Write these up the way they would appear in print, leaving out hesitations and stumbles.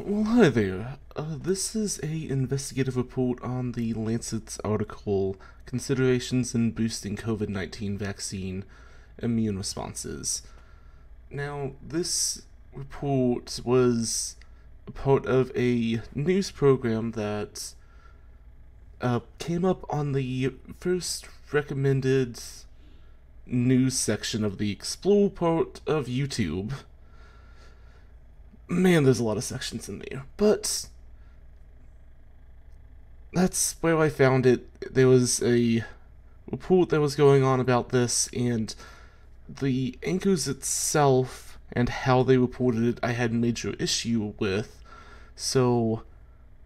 Well, hi there. This is a investigative report on the Lancet's article, Considerations in Boosting COVID-19 Vaccine Immune Responses. Now, this report was a part of a news program that came up on the first recommended news section of the Explore part of YouTube. Man, there's a lot of sections in there, but that's where I found it. There was a report that was going on about this, and the anchors itself and how they reported it I had major issue with, so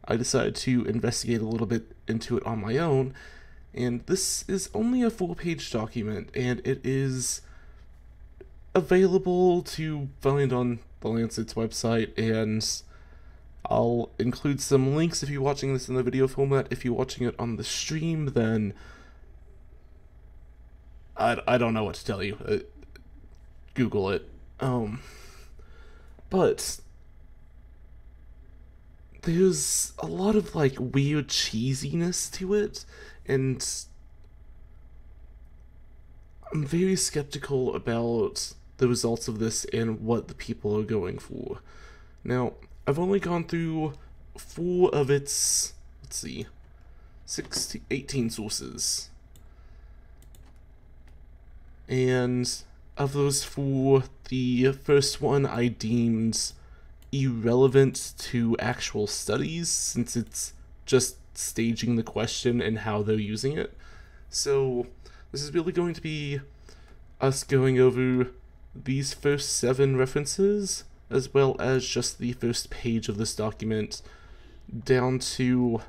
I decided to investigate a little bit into it on my own. And this is only a 4-page document, and it is available to find on the Lancet's website, and I'll include some links if you're watching this in the video format. If you're watching it on the stream, then I don't know what to tell you. Google it. But there's a lot of like weird cheesiness to it, and I'm very skeptical about the results of this and what the people are going for. Now, I've only gone through 4 of its, 18 sources. And of those 4, the first one I deemed irrelevant to actual studies, since it's just staging the question and how they're using it. So this is really going to be us going over these first 7 references, as well as just the first page of this document, down to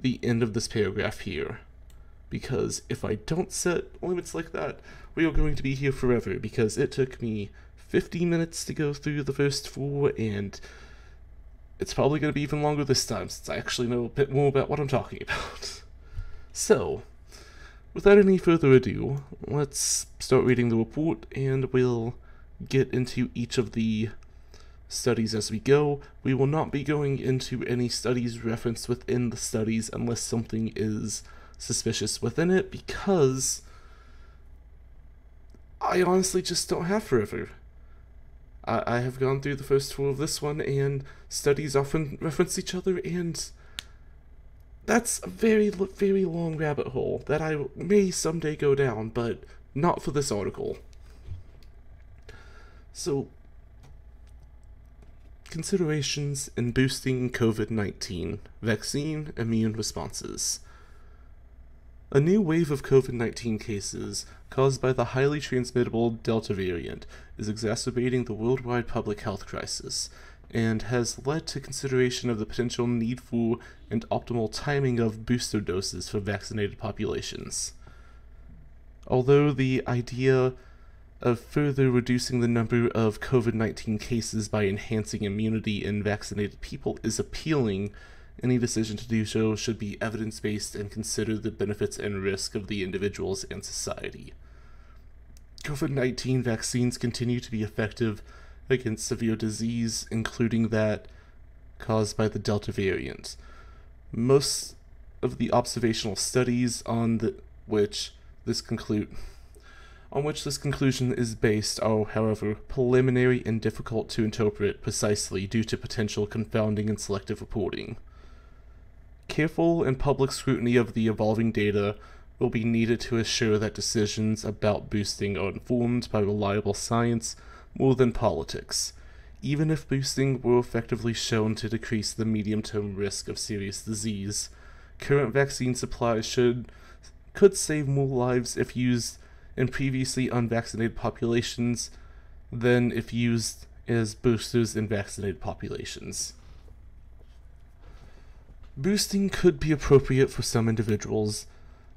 the end of this paragraph here. Because if I don't set limits like that, we are going to be here forever, because it took me 50 minutes to go through the first 4, and it's probably going to be even longer this time, since I actually know a bit more about what I'm talking about. So, without any further ado, let's start reading the report, and we'll get into each of the studies as we go. We will not be going into any studies referenced within the studies unless something is suspicious within it, because I honestly just don't have forever. I have gone through the first 4 of this one, and studies often reference each other, and that's a very, very long rabbit hole that I may someday go down, but not for this article. So, considerations in boosting COVID-19 vaccine immune responses. A new wave of COVID-19 cases caused by the highly transmittable Delta variant is exacerbating the worldwide public health crisis, and has led to consideration of the potential need for and optimal timing of booster doses for vaccinated populations. Although the idea of further reducing the number of COVID-19 cases by enhancing immunity in vaccinated people is appealing, any decision to do so should be evidence-based and consider the benefits and risk of the individuals and society. COVID-19 vaccines continue to be effective against severe disease, including that caused by the Delta variant. Most of the observational studies on which this conclusion is based are, however, preliminary and difficult to interpret precisely due to potential confounding and selective reporting. Careful and public scrutiny of the evolving data will be needed to assure that decisions about boosting are informed by reliable science more than politics. Even if boosting were effectively shown to decrease the medium-term risk of serious disease, current vaccine supplies could save more lives if used in previously unvaccinated populations than if used as boosters in vaccinated populations. Boosting could be appropriate for some individuals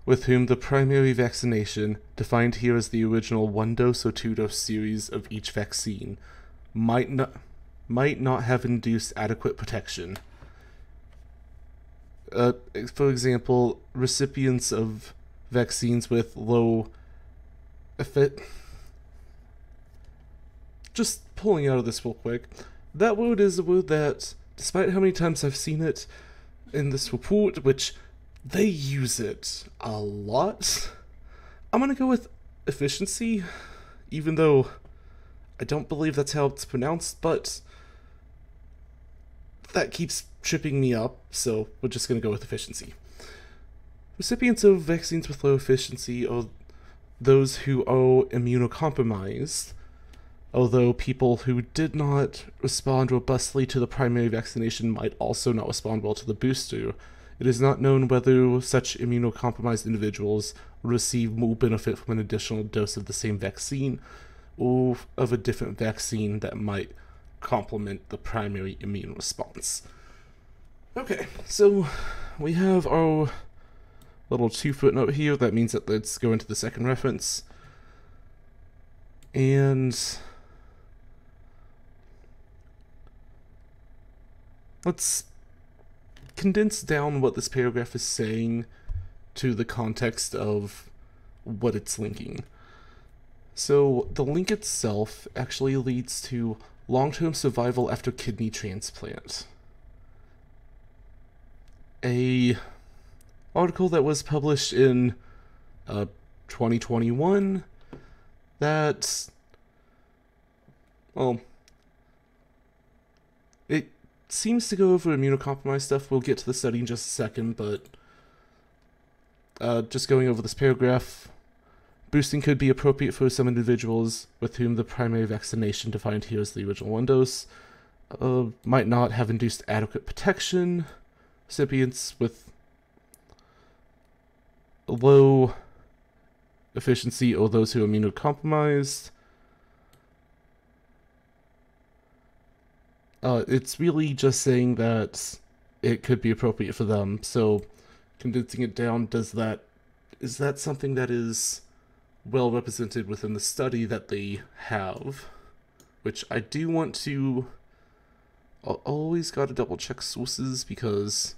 with whom the primary vaccination, defined here as the original 1-dose or 2-dose series of each vaccine, might not have induced adequate protection. For example, recipients of vaccines with low just pulling out of this real quick, that word is a word that despite how many times I've seen it in this report, which they use it a lot, I'm gonna go with efficiency, even though I don't believe that's how it's pronounced, but that keeps tripping me up, so we're just gonna go with efficiency. Recipients of vaccines with low efficiency are those who are immunocompromised, although people who did not respond robustly to the primary vaccination might also not respond well to the booster. It is not known whether such immunocompromised individuals receive more benefit from an additional dose of the same vaccine or of a different vaccine that might complement the primary immune response. Okay, so we have our little 2 footnote here. That means that let's go into the second reference. And let's condense down what this paragraph is saying to the context of what it's linking. So the link itself actually leads to long-term survival after kidney transplant. A article that was published in 2021 that, well, it seems to go over immunocompromised stuff. We'll get to the study in just a second, but just going over this paragraph, boosting could be appropriate for some individuals with whom the primary vaccination, defined here as the original 1 dose, might not have induced adequate protection. Recipients with low efficiency or those who are immunocompromised. It's really just saying that it could be appropriate for them. So condensing it down, is that something that is well represented within the study that they have? Which I do want to always gotta double check sources, because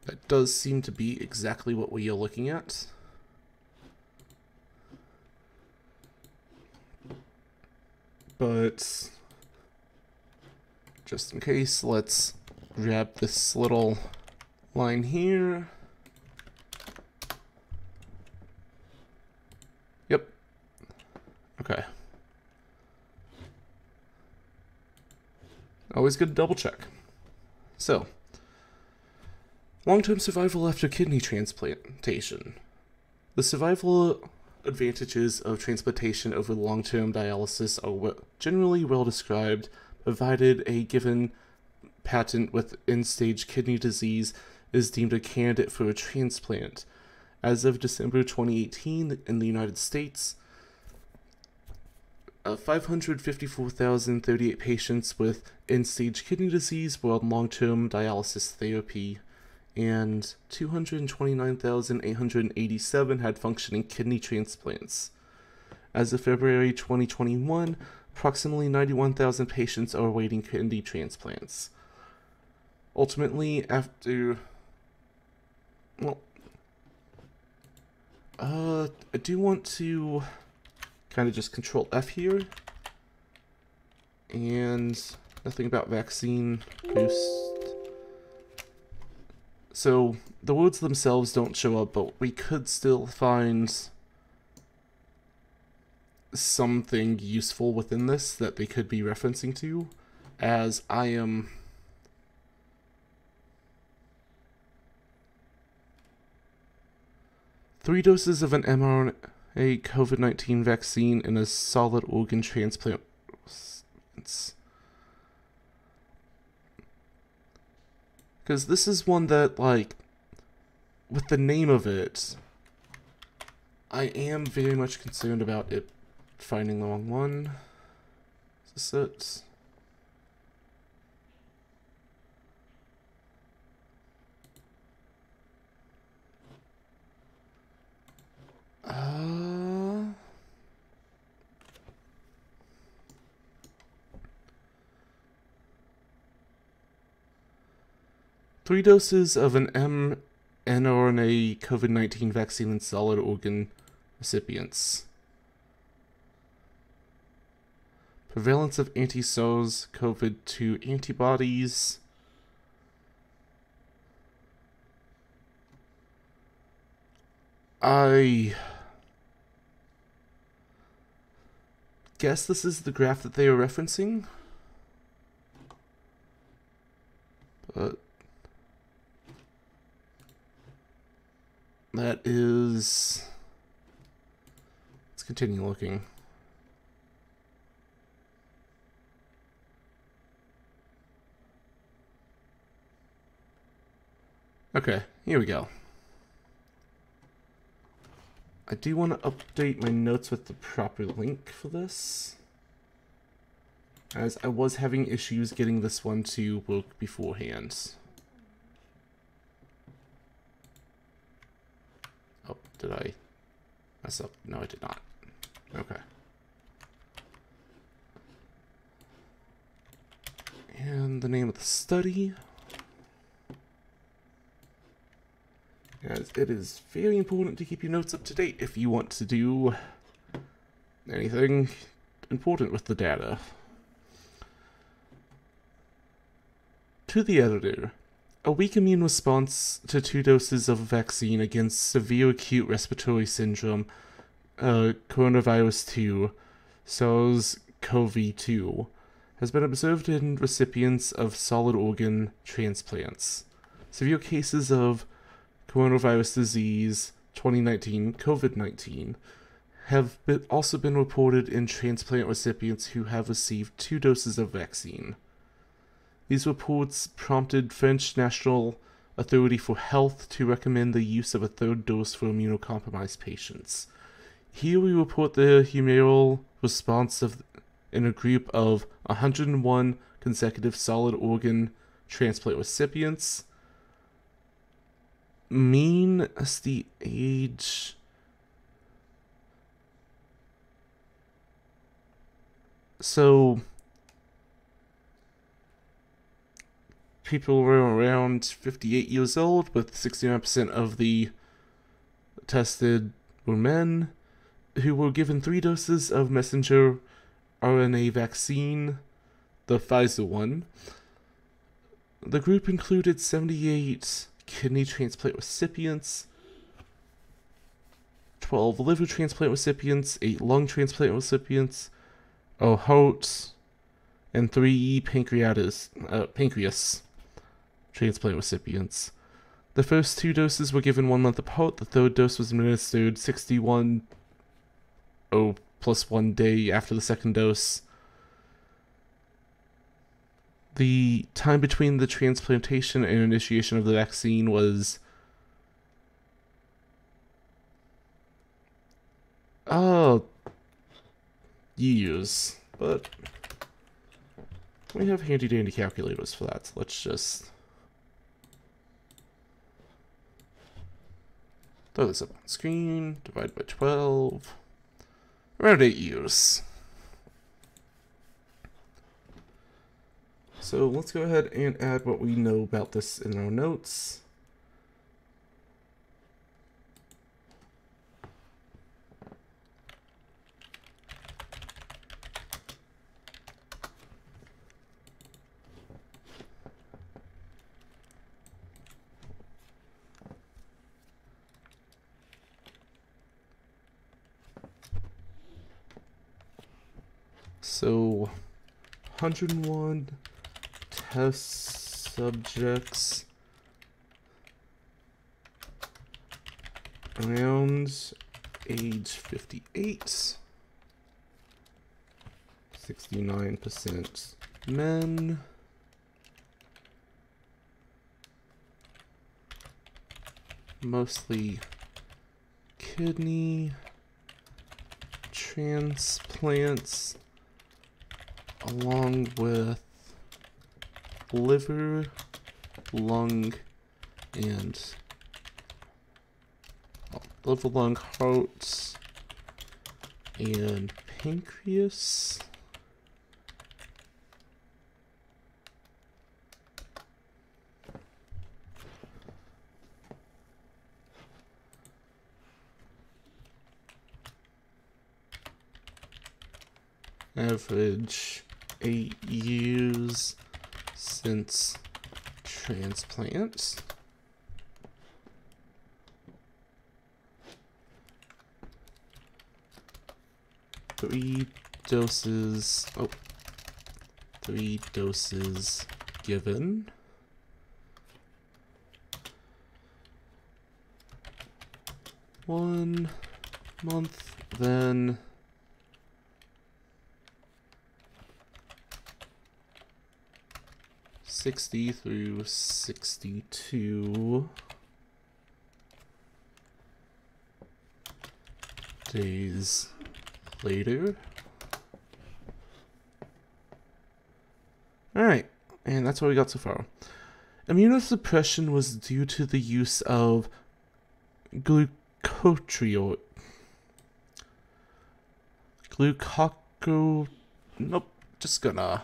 that does seem to be exactly what we are looking at. But just in case, let's grab this little line here. Yep. Okay. Always good to double check. So, long-term survival after kidney transplantation. The survival advantages of transplantation over long-term dialysis are generally well described, provided a given patient with end-stage kidney disease is deemed a candidate for a transplant. As of December 2018, in the United States, 554,038 patients with end-stage kidney disease were on long-term dialysis therapy, and 229,887 had functioning kidney transplants. As of February 2021, approximately 91,000 patients are awaiting kidney transplants. Ultimately, after... well... I do want to kind of just Control F here. And nothing about vaccine boost. So the words themselves don't show up, but we could still find something useful within this that they could be referencing to, as I am... 3 doses of an mRNA COVID-19 vaccine in a solid organ transplant. Because this is one that, like, with the name of it, I am very much concerned about it finding the wrong one. Is this it? Three doses of an mRNA COVID-19 vaccine in solid organ recipients. Prevalence of anti-SARS-CoV-2 antibodies. I guess this is the graph that they are referencing. But that is... Let's continue looking. Okay, here we go. I do want to update my notes with the proper link for this, as I was having issues getting this one to work beforehand. Oh, did I mess up? No, I did not. Okay. And the name of the study. As it is very important to keep your notes up to date if you want to do anything important with the data. To the editor, a weak immune response to 2 doses of a vaccine against severe acute respiratory syndrome, coronavirus 2, SARS-CoV-2, has been observed in recipients of solid organ transplants. Severe cases of coronavirus disease 2019, COVID-19, have also been reported in transplant recipients who have received 2 doses of vaccine. These reports prompted French National Authority for Health to recommend the use of a 3rd dose for immunocompromised patients. Here we report the humoral response in a group of 101 consecutive solid organ transplant recipients. Mean as the age. So people were around 58 years old, with 69% of the tested were men who were given 3 doses of messenger RNA vaccine, the Pfizer one. The group included 78 kidney transplant recipients, 12 liver transplant recipients, 8 lung transplant recipients, a heart, and 3 pancreas transplant recipients. The first 2 doses were given 1 month apart. The 3rd dose was administered 61 plus 1 day after the 2nd dose. The time between the transplantation and initiation of the vaccine was years, but we have handy dandy calculators for that, so let's just throw this up on screen, divide by 12, around 8 years. So let's go ahead and add what we know about this in our notes. So 101 test subjects around age 58, 69% men, mostly kidney transplants, along with liver, lung, and liver, lung, heart, and pancreas. Average 8 years since transplant. Three doses given. One month, then '60 through 62 days later. Alright, and that's what we got so far. Immunosuppression was due to the use of glucocorticoid. Nope, just gonna.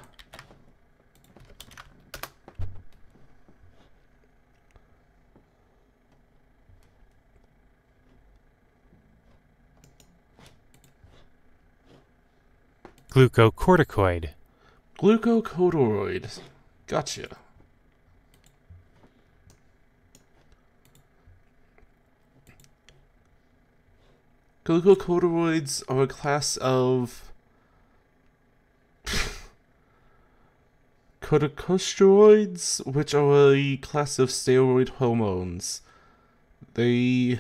Glucocorticoid. Glucocorticoid. Gotcha. Glucocorticoids are a class of corticosteroids, which are a class of steroid hormones. They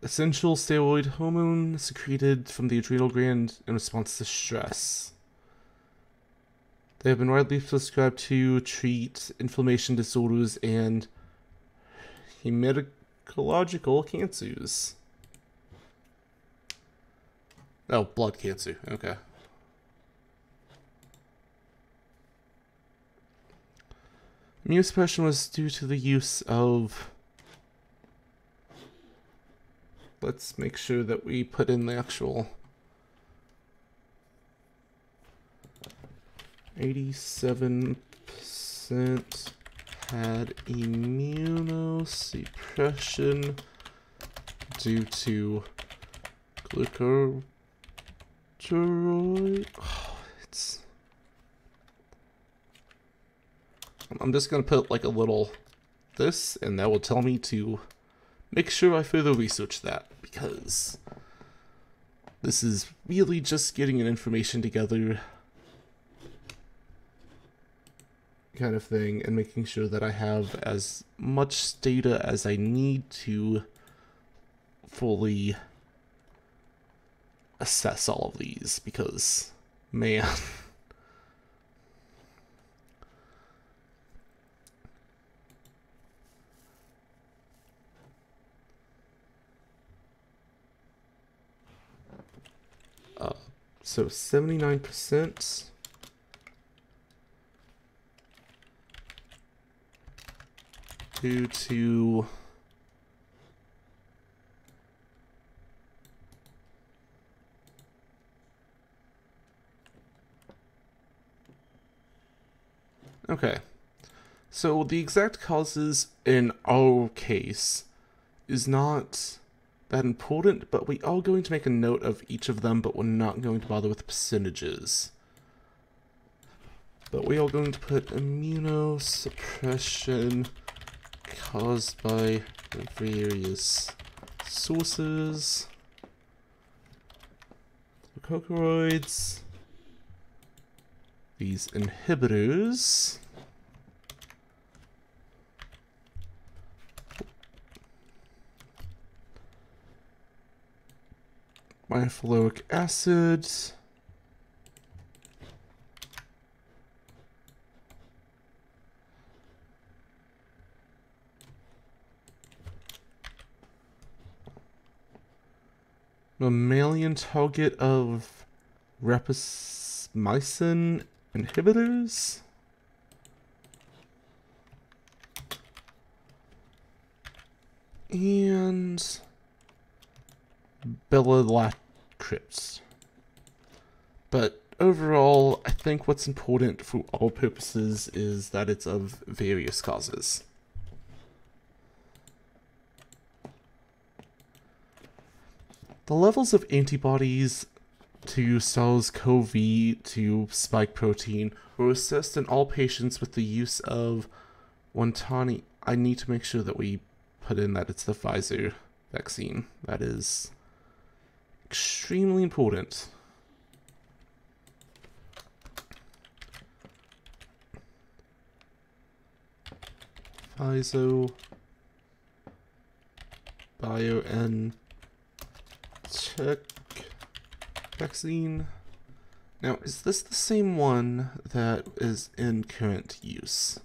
essential steroid hormone secreted from the adrenal gland in response to stress. They have been widely prescribed to treat inflammation disorders and hematological cancers. Oh, blood cancer. Okay. Immunosuppression was due to the use of... Let's make sure that we put in the actual 87% had immunosuppression due to glucocorticoid. Oh, I'm just gonna put like a little this, and that will tell me to make sure I further research that, because this is really just getting an information together kind of thing, and making sure that I have as much data as I need to fully assess all of these, because, man. So 79% due to okay. So the exact causes in our case is not that important, but we are going to make a note of each of them, but we're not going to bother with percentages. But we are going to put immunosuppression caused by various sources. Glucocorticoids. These inhibitors. Methylfluoric acid. Mammalian target of rapamycin inhibitors. And bellatrix. But overall, I think what's important for all purposes is that it's of various causes. The levels of antibodies to SARS-CoV-2 spike protein were assessed in all patients with the use of Wantani. I need to make sure that we put in that it's the Pfizer vaccine. That is extremely important. Pfizer BioNTech vaccine. Now, is this the same one that is in current use?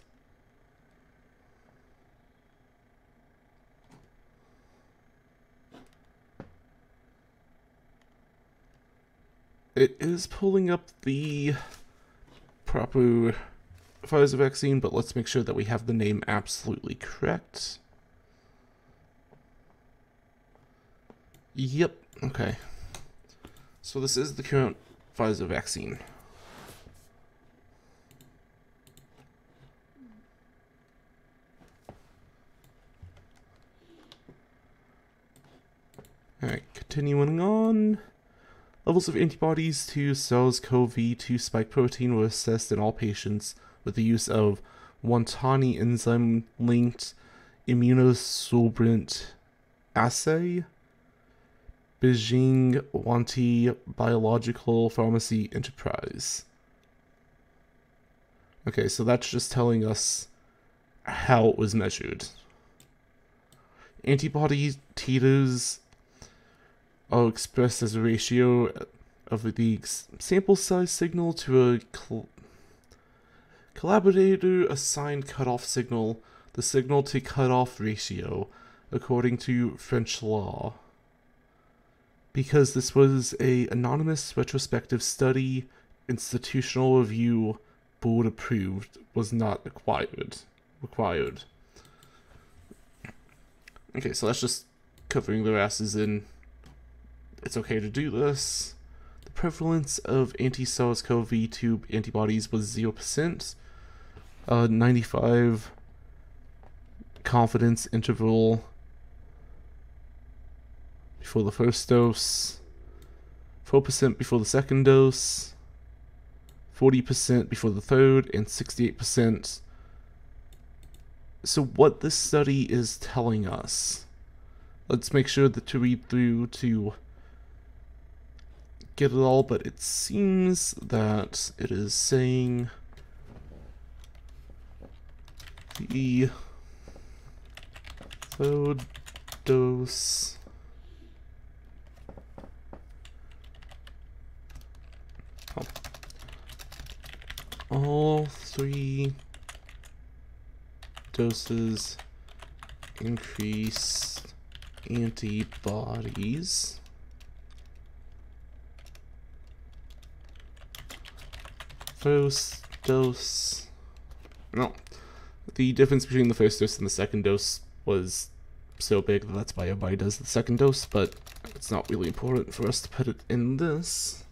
It is pulling up the proper Pfizer vaccine, but let's make sure that we have the name absolutely correct. Yep, okay. So this is the current Pfizer vaccine. Alright, continuing on. Levels of antibodies to SARS-CoV-2 spike protein were assessed in all patients with the use of Wantani enzyme-linked immunosorbent assay, Beijing Wanti Biological Pharmacy Enterprise. Okay, so that's just telling us how it was measured. Antibody titers are expressed as a ratio of the sample size signal to a collaborator assigned cutoff signal, the signal to cutoff ratio, according to French law. Because this was an anonymous retrospective study, institutional review, board approved, was not required. Okay, so that's just covering their asses in. It's okay to do this. The prevalence of anti-SARS-CoV-2 antibodies was 0%. 95 confidence interval before the first dose, 4% before the second dose, 40% before the third, and 68%. So what this study is telling us, let's make sure that to read through to get it all, but it seems that it is saying the third dose all 3 doses increased antibodies first dose. No, the difference between the first dose and the second dose was so big that that's why everybody does the second dose, but it's not really important for us to put it in this.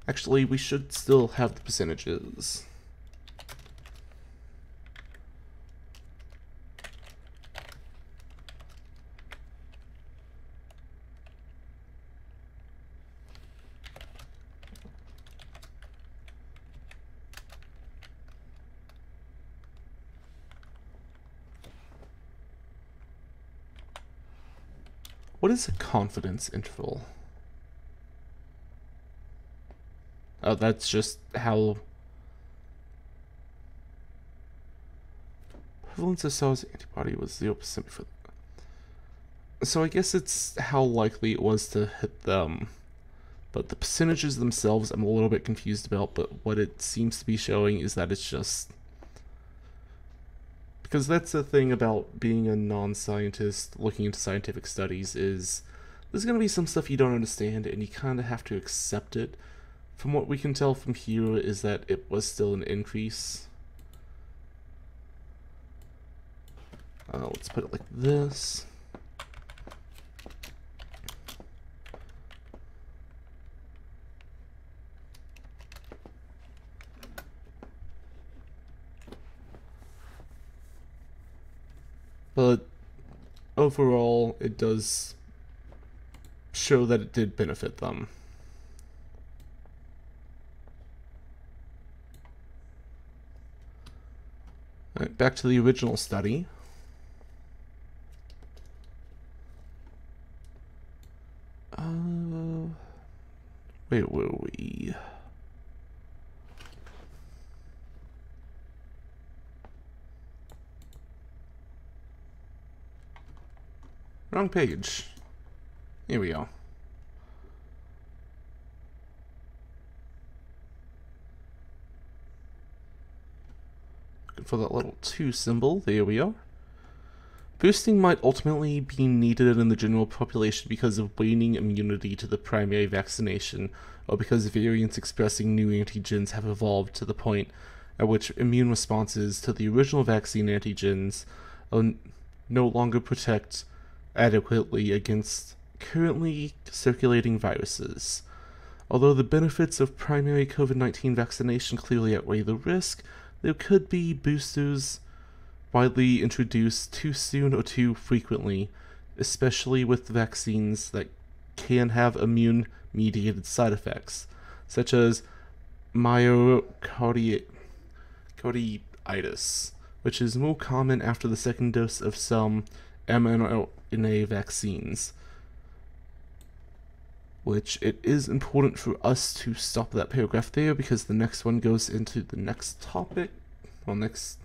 Actually, we should still have the percentages. What is a confidence interval? Oh, that's just how prevalence of SARS antibody was 0% before. So I guess it's how likely it was to hit them. But the percentages themselves I'm a little bit confused about, but what it seems to be showing is that it's just... Because that's the thing about being a non-scientist looking into scientific studies is there's going to be some stuff you don't understand and you kind of have to accept it. From what we can tell from here is that it was still an increase. Let's put it like this. but overall it does show that it did benefit them. All right, back to the original study. Where were we? Wrong page. Here we go. Looking for that level 2 symbol. There we are. Boosting might ultimately be needed in the general population because of waning immunity to the primary vaccination, or because variants expressing new antigens have evolved to the point at which immune responses to the original vaccine antigens no longer protect adequately against currently circulating viruses. Although the benefits of primary COVID-19 vaccination clearly outweigh the risk, there could be boosters widely introduced too soon or too frequently, especially with vaccines that can have immune-mediated side effects, such as myocarditis, which is more common after the second dose of some mRNA vaccines. Which it is important for us to stop that paragraph there, because the next one goes into the next topic. Well, next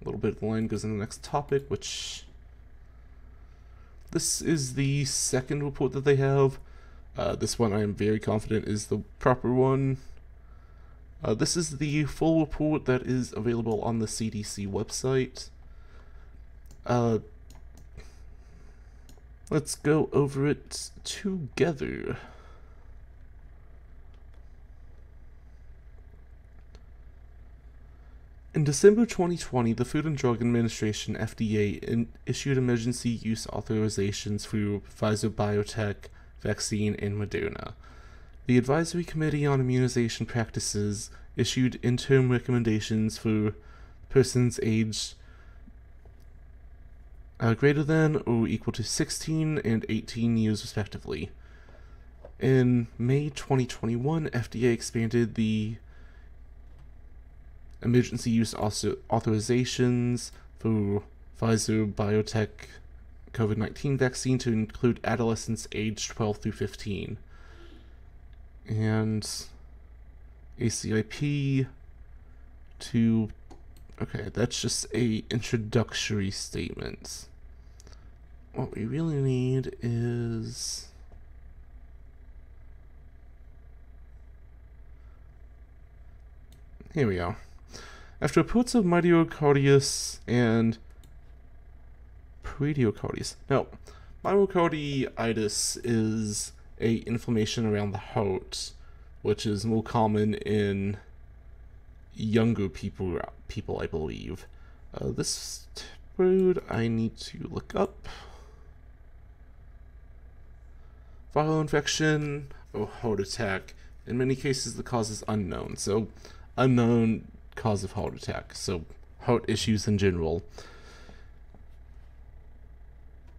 little bit of the line goes into the next topic, which this is the second report that they have. This one I am very confident is the proper one. This is the full report that is available on the CDC website. Let's go over it together. In December 2020, the Food and Drug Administration, FDA, issued emergency use authorizations for Pfizer-BioNTech vaccine and Moderna. The Advisory Committee on Immunization Practices issued interim recommendations for persons aged greater than or equal to 16 and 18 years respectively. In May 2021, FDA expanded the emergency use authorizations for Pfizer-BioNTech COVID-19 vaccine to include adolescents aged 12 through 15. And ACIP to... Okay, that's just a introductory statement. What we really need is... Here we go. After reports of myocarditis and pericarditis. No, myocarditis is a inflammation around the heart, which is more common in younger people, I believe. This word I need to look up. Viral infection or heart attack. In many cases, the cause is unknown. So, unknown cause of heart attack. So, heart issues in general.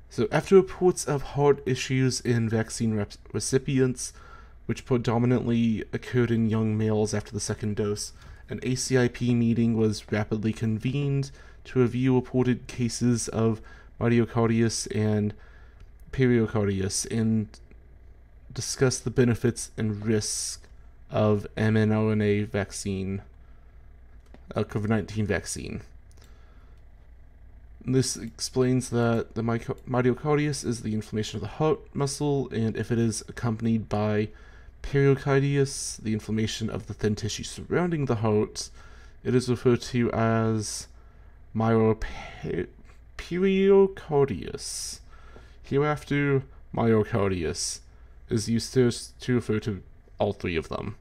So, after reports of heart issues in vaccine recipients, which predominantly occurred in young males after the second dose, an ACIP meeting was rapidly convened to review reported cases of myocarditis and pericarditis and discuss the benefits and risks of mRNA vaccine, COVID-19 vaccine. This explains that the myocarditis is the inflammation of the heart muscle, and if it is accompanied by pericarditis, the inflammation of the thin tissue surrounding the heart, it is referred to as pericarditis. Hereafter, myocarditis is used to refer to all three of them.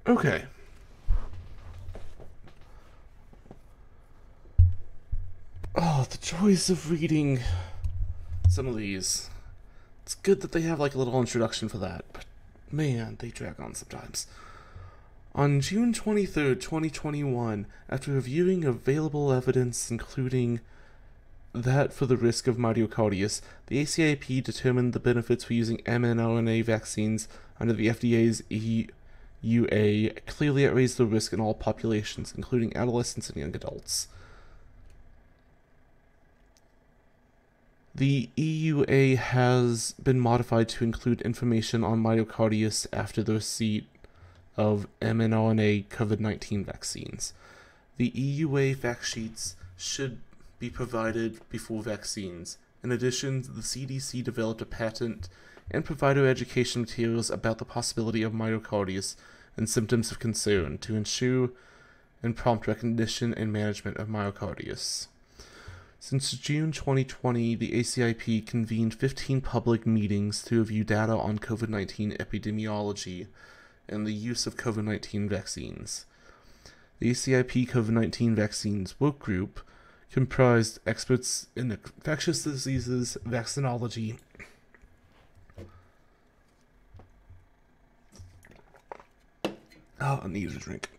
Okay. Oh, the joys of reading some of these. It's good that they have like a little introduction for that, but man, they drag on sometimes. On June 23rd, 2021, after reviewing available evidence including that for the risk of myocarditis, the ACIP determined the benefits for using mRNA vaccines under the FDA's EUA clearly outweighs the risk in all populations, including adolescents and young adults. The EUA has been modified to include information on myocarditis after the receipt of mRNA COVID-19 vaccines. The EUA fact sheets should be provided before vaccines. In addition, the CDC developed a patent and provider education materials about the possibility of myocarditis and symptoms of concern to ensure and prompt recognition and management of myocarditis. Since June 2020, the ACIP convened 15 public meetings to review data on COVID-19 epidemiology and the use of COVID-19 vaccines. The ACIP COVID-19 vaccines work group comprised experts in infectious diseases, vaccinology, I need a drink.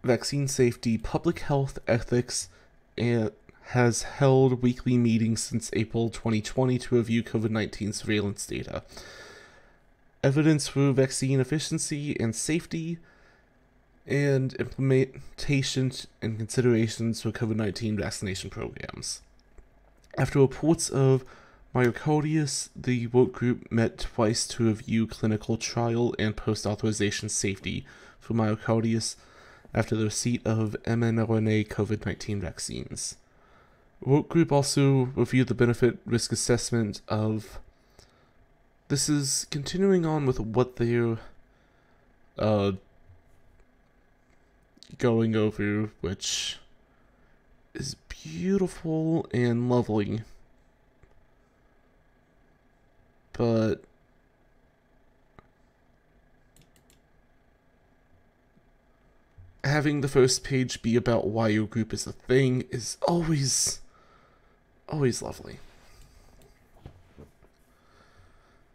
Vaccine safety, public health, ethics, and has held weekly meetings since April 2020 to review COVID-19 surveillance data, evidence for vaccine efficiency and safety, and implementation and considerations for COVID-19 vaccination programs. After reports of myocarditis, the work group met twice to review clinical trial and post-authorization safety for myocarditis after the receipt of mRNA COVID-19 vaccines. The work group also reviewed the benefit-risk assessment of... This is continuing on with what they're going over, which is beautiful and lovely. But having the first page be about why your group is a thing is always lovely.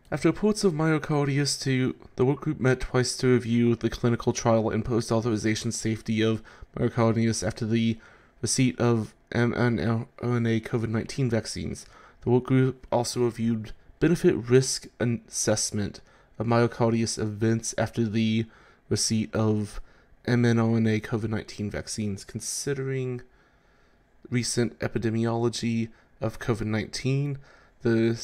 After reports of myocarditis, the work group met twice to review the clinical trial and post-authorization safety of myocarditis after the receipt of mRNA COVID-19 vaccines. The work group also reviewed benefit-risk assessment of myocarditis events after the receipt of mRNA COVID-19 vaccines, considering recent epidemiology of COVID-19, the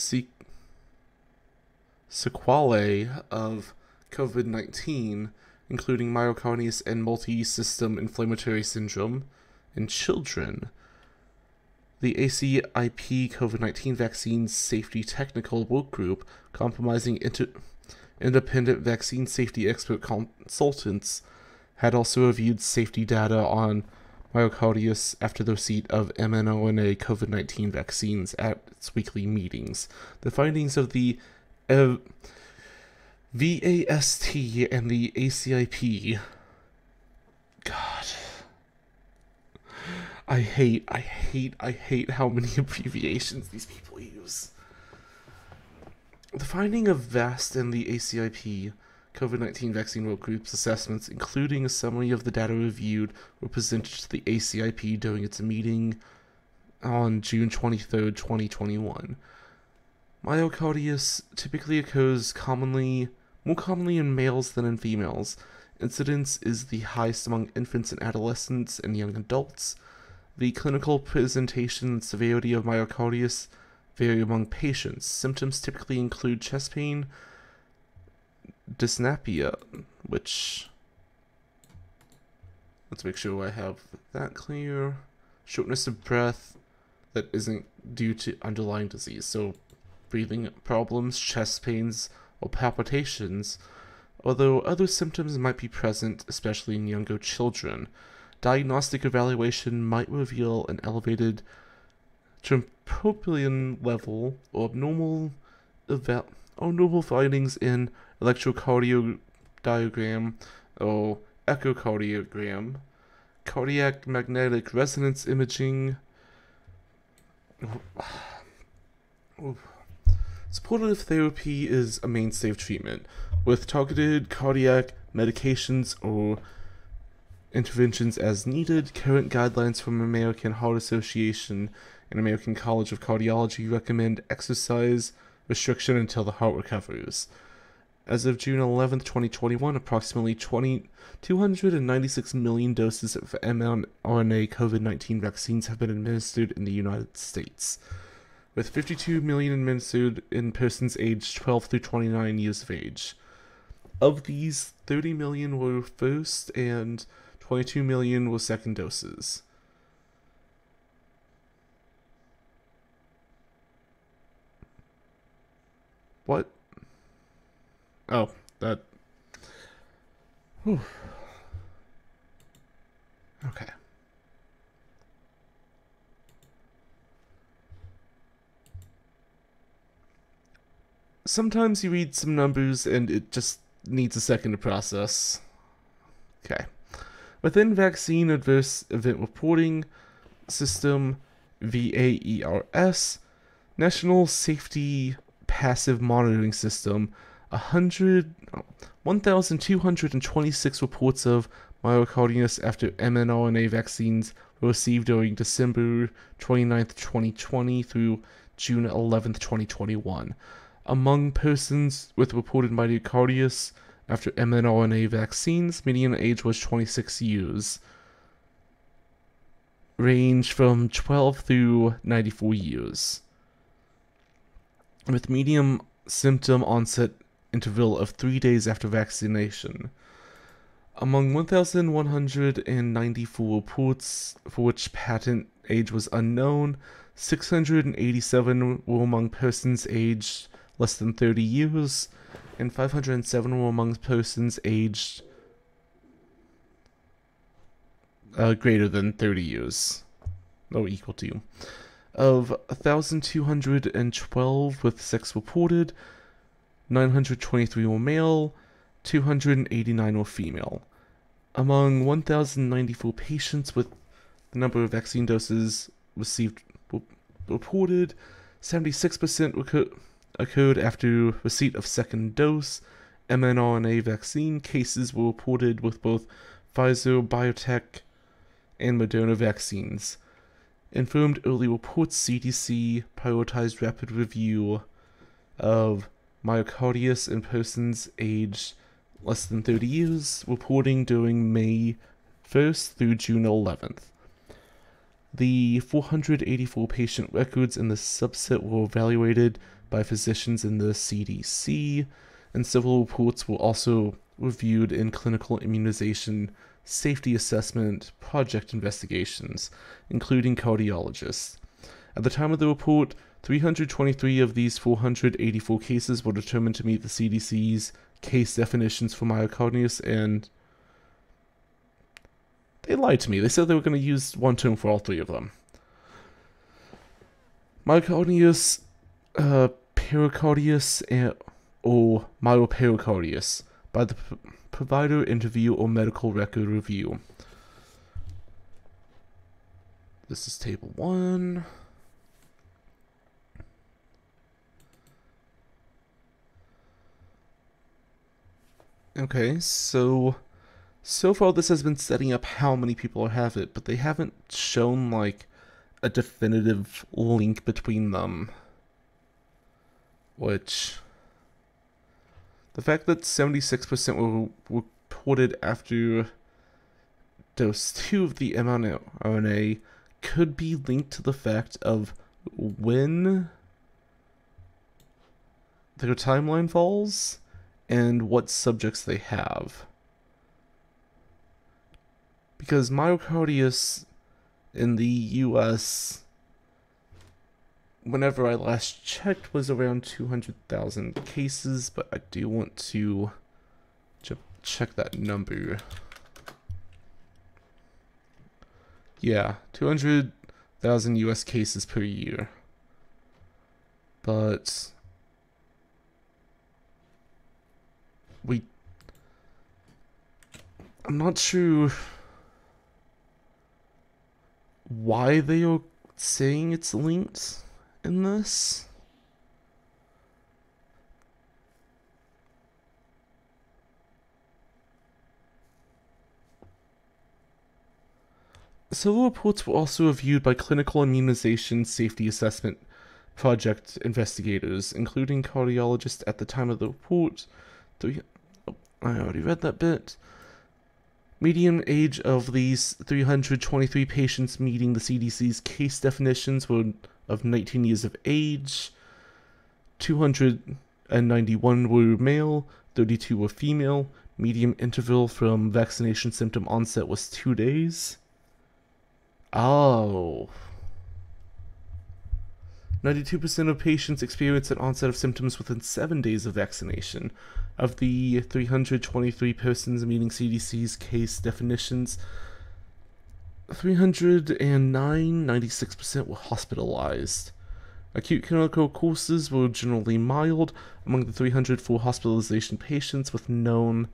sequelae of COVID-19, including myocarditis and multi-system inflammatory syndrome in children. The ACIP COVID-19 vaccine safety technical work group, comprising independent vaccine safety expert consultants, had also reviewed safety data on myocarditis after the receipt of mRNA COVID-19 vaccines at its weekly meetings. The findings of the VAST and the ACIP. God. I hate how many abbreviations these people use. The finding of VAST and the ACIP COVID-19 vaccine work group's assessments, including a summary of the data reviewed, were presented to the ACIP during its meeting on June 23rd, 2021. Myocarditis typically occurs more commonly in males than in females. Incidence is the highest among infants and adolescents and young adults. The clinical presentation and severity of myocarditis vary among patients. Symptoms typically include chest pain, dyspnea, which... Let's make sure I have that clear. Shortness of breath that isn't due to underlying disease. So breathing problems, chest pains, or palpitations, although other symptoms might be present, especially in younger children. Diagnostic evaluation might reveal an elevated troponin level or abnormal findings in electrocardiogram or echocardiogram, cardiac magnetic resonance imaging, Supportive therapy is a mainstay of treatment, with targeted cardiac medications or interventions as needed. Current guidelines from American Heart Association and American College of Cardiology recommend exercise restriction until the heart recovers. As of June 11, 2021, approximately 296 million doses of mRNA COVID-19 vaccines have been administered in the United States, with 52 million administered in persons aged 12 through 29 years of age. Of these, 30 million were first and 22 million were second doses. What? Oh, that... Whew. Okay. Sometimes you read some numbers and it just needs a second to process. Okay. Within Vaccine Adverse Event Reporting System, VAERS, National Safety Passive Monitoring System, 1,226 reports of myocarditis after mRNA vaccines were received during December 29th, 2020 through June 11th, 2021. Among persons with reported myocarditis after mRNA vaccines, median age was 26 years. Range from 12 through 94 years. With medium symptom onset interval of 3 days after vaccination. Among 1,194 reports for which patent age was unknown, 687 were among persons aged less than 30 years, and 507 were among persons aged greater than 30 years, or equal to. Of 1,212 with sex reported, 923 were male, 289 were female. Among 1,094 patients with the number of vaccine doses received reported, 76% occurred after receipt of second dose. mRNA vaccine cases were reported with both Pfizer, BioNTech, and Moderna vaccines. Informed early reports, CDC prioritized rapid review of myocarditis in persons aged less than 30 years, reporting during May 1st through June 11th. The 484 patient records in the subset were evaluated by physicians in the CDC, and several reports were also reviewed in clinical immunization safety assessment project investigations, including cardiologists. At the time of the report, 323 of these 484 cases were determined to meet the CDC's case definitions for myocarditis, and they lied to me. They said they were going to use one term for all three of them. Myocarditis, pericarditis, or myopericarditis by the provider interview or medical record review. This is table 1. Okay, so far this has been setting up how many people have it, but they haven't shown like a definitive link between them. Which, the fact that 76% were reported after dose 2 of the mRNA could be linked to the fact of when their timeline falls and what subjects they have. Because myocarditis in the US, whenever I last checked, was around 200,000 cases, but I do want to check that number. Yeah, 200,000 US cases per year. But I'm not sure why they are saying it's linked in this. Several reports were also reviewed by clinical immunization safety assessment project investigators, including cardiologists at the time of the report. I already read that bit. Median age of these 323 patients meeting the CDC's case definitions were of 19 years of age. 291 were male, 32 were female. Median interval from vaccination symptom onset was 2 days. Oh. 92% of patients experienced an onset of symptoms within 7 days of vaccination. Of the 323 persons meeting CDC's case definitions, 309, 96% were hospitalized. Acute clinical courses were generally mild. Among the 304 hospitalization patients with known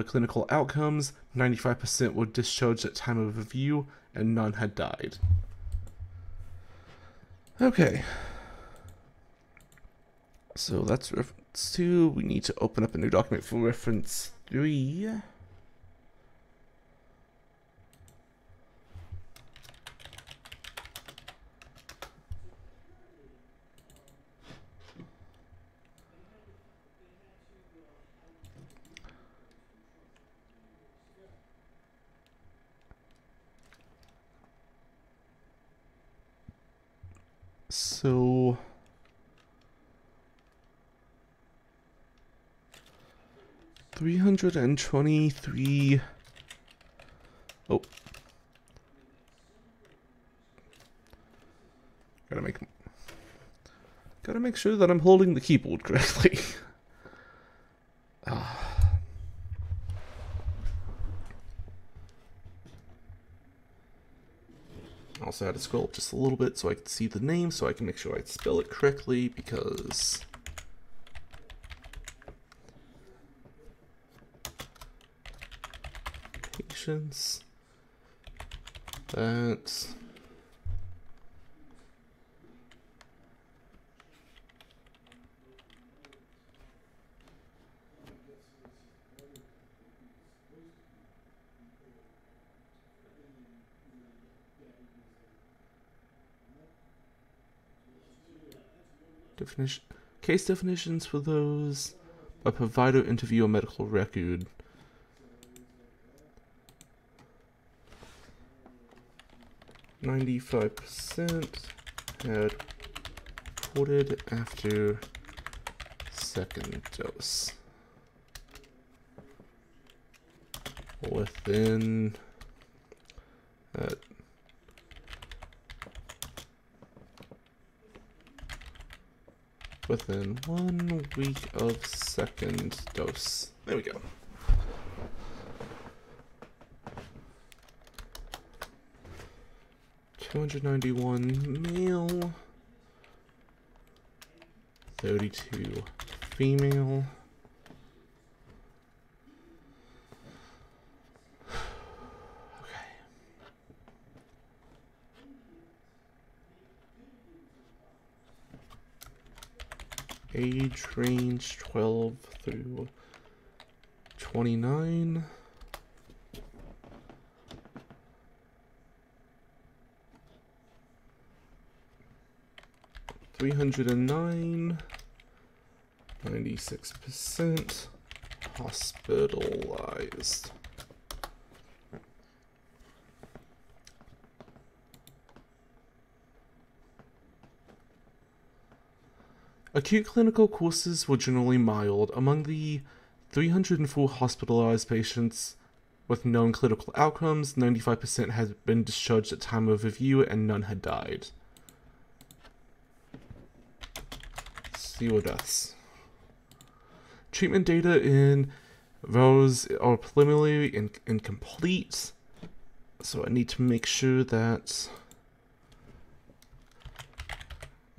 clinical outcomes, 95% were discharged at time of review, and none had died. Okay. So that's reference 2. We need to open up a new document for reference 3. So 323. Oh. Gotta make sure that I'm holding the keyboard correctly. Also had to scroll up just a little bit so I could see the name, so I can make sure I spell it correctly, because patience, that's case definitions for those by provider, interview, or medical record. %, had reported after second dose. Within within 1 week of second dose. There we go. $291 male, 32 female. Age range 12 through 29. $309, 96% hospitalized. Acute clinical courses were generally mild. Among the 304 hospitalized patients with known clinical outcomes, 95% had been discharged at time of review and none had died. 0 deaths. Treatment data in rows are preliminary and incomplete, so I need to make sure that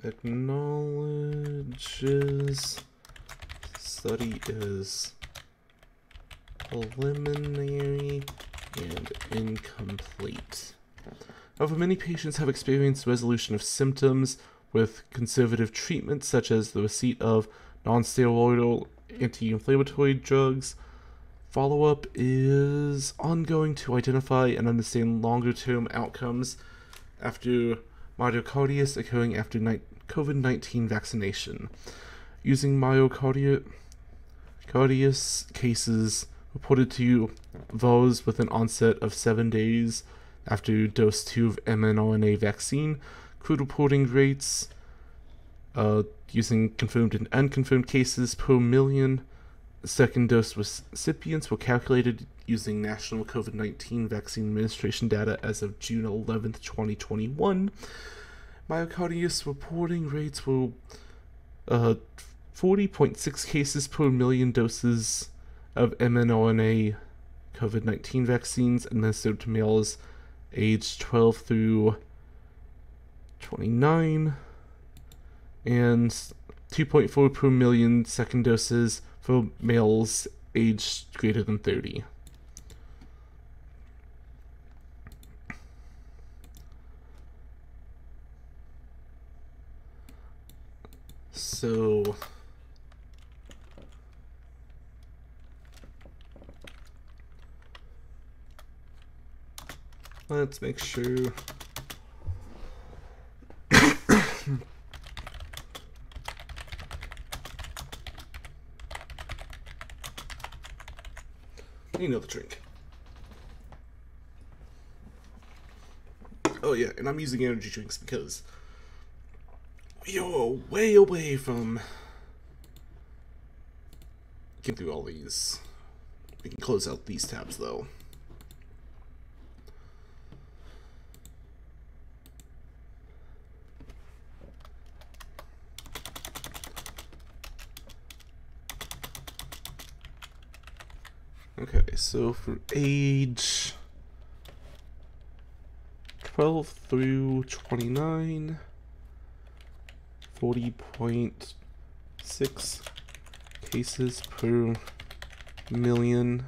acknowledges study is preliminary and incomplete. However, many patients have experienced resolution of symptoms with conservative treatments such as the receipt of non-steroidal anti-inflammatory drugs follow-up is ongoing to identify and understand longer-term outcomes after myocarditis occurring after COVID-19 vaccination. Using myocarditis cases reported to those with an onset of 7 days after dose 2 of mRNA vaccine, crude reporting rates using confirmed and unconfirmed cases per million second dose recipients were calculated using national COVID-19 vaccine administration data as of June 11th, 2021. Myocarditis reporting rates were 40.6 cases per million doses of mRNA COVID-19 vaccines administered to males aged 12 through 29, and 2.4 per million second doses for males aged greater than 30. So let's make sure. You know the drink. Oh yeah, and I'm using energy drinks because we are way away from getting through all these. We can close out these tabs though. Okay, so for age 12 through 29, 40.6 cases per million.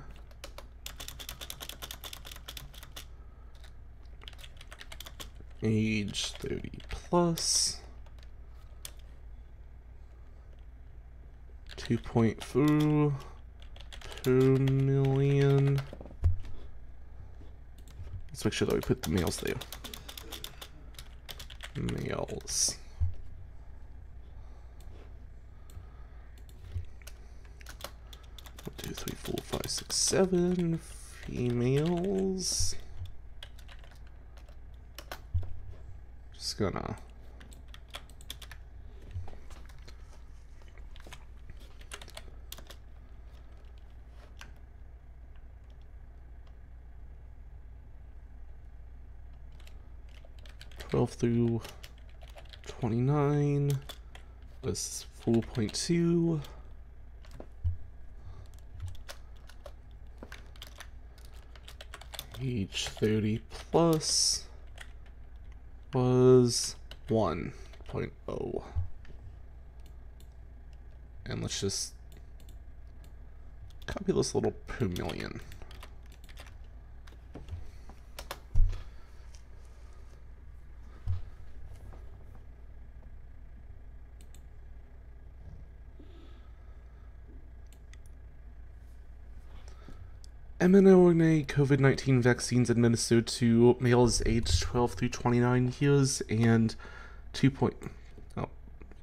Age 30 plus, 2.4 per million. Let's make sure that we put the males there. Males. One, two, three, four, five, six, seven. Females. Just gonna through 29 was 4.2. Age 30 plus was 1.0. And let's just copy this little per million. mRNA COVID-19 vaccines administered to males aged 12 through 29 years and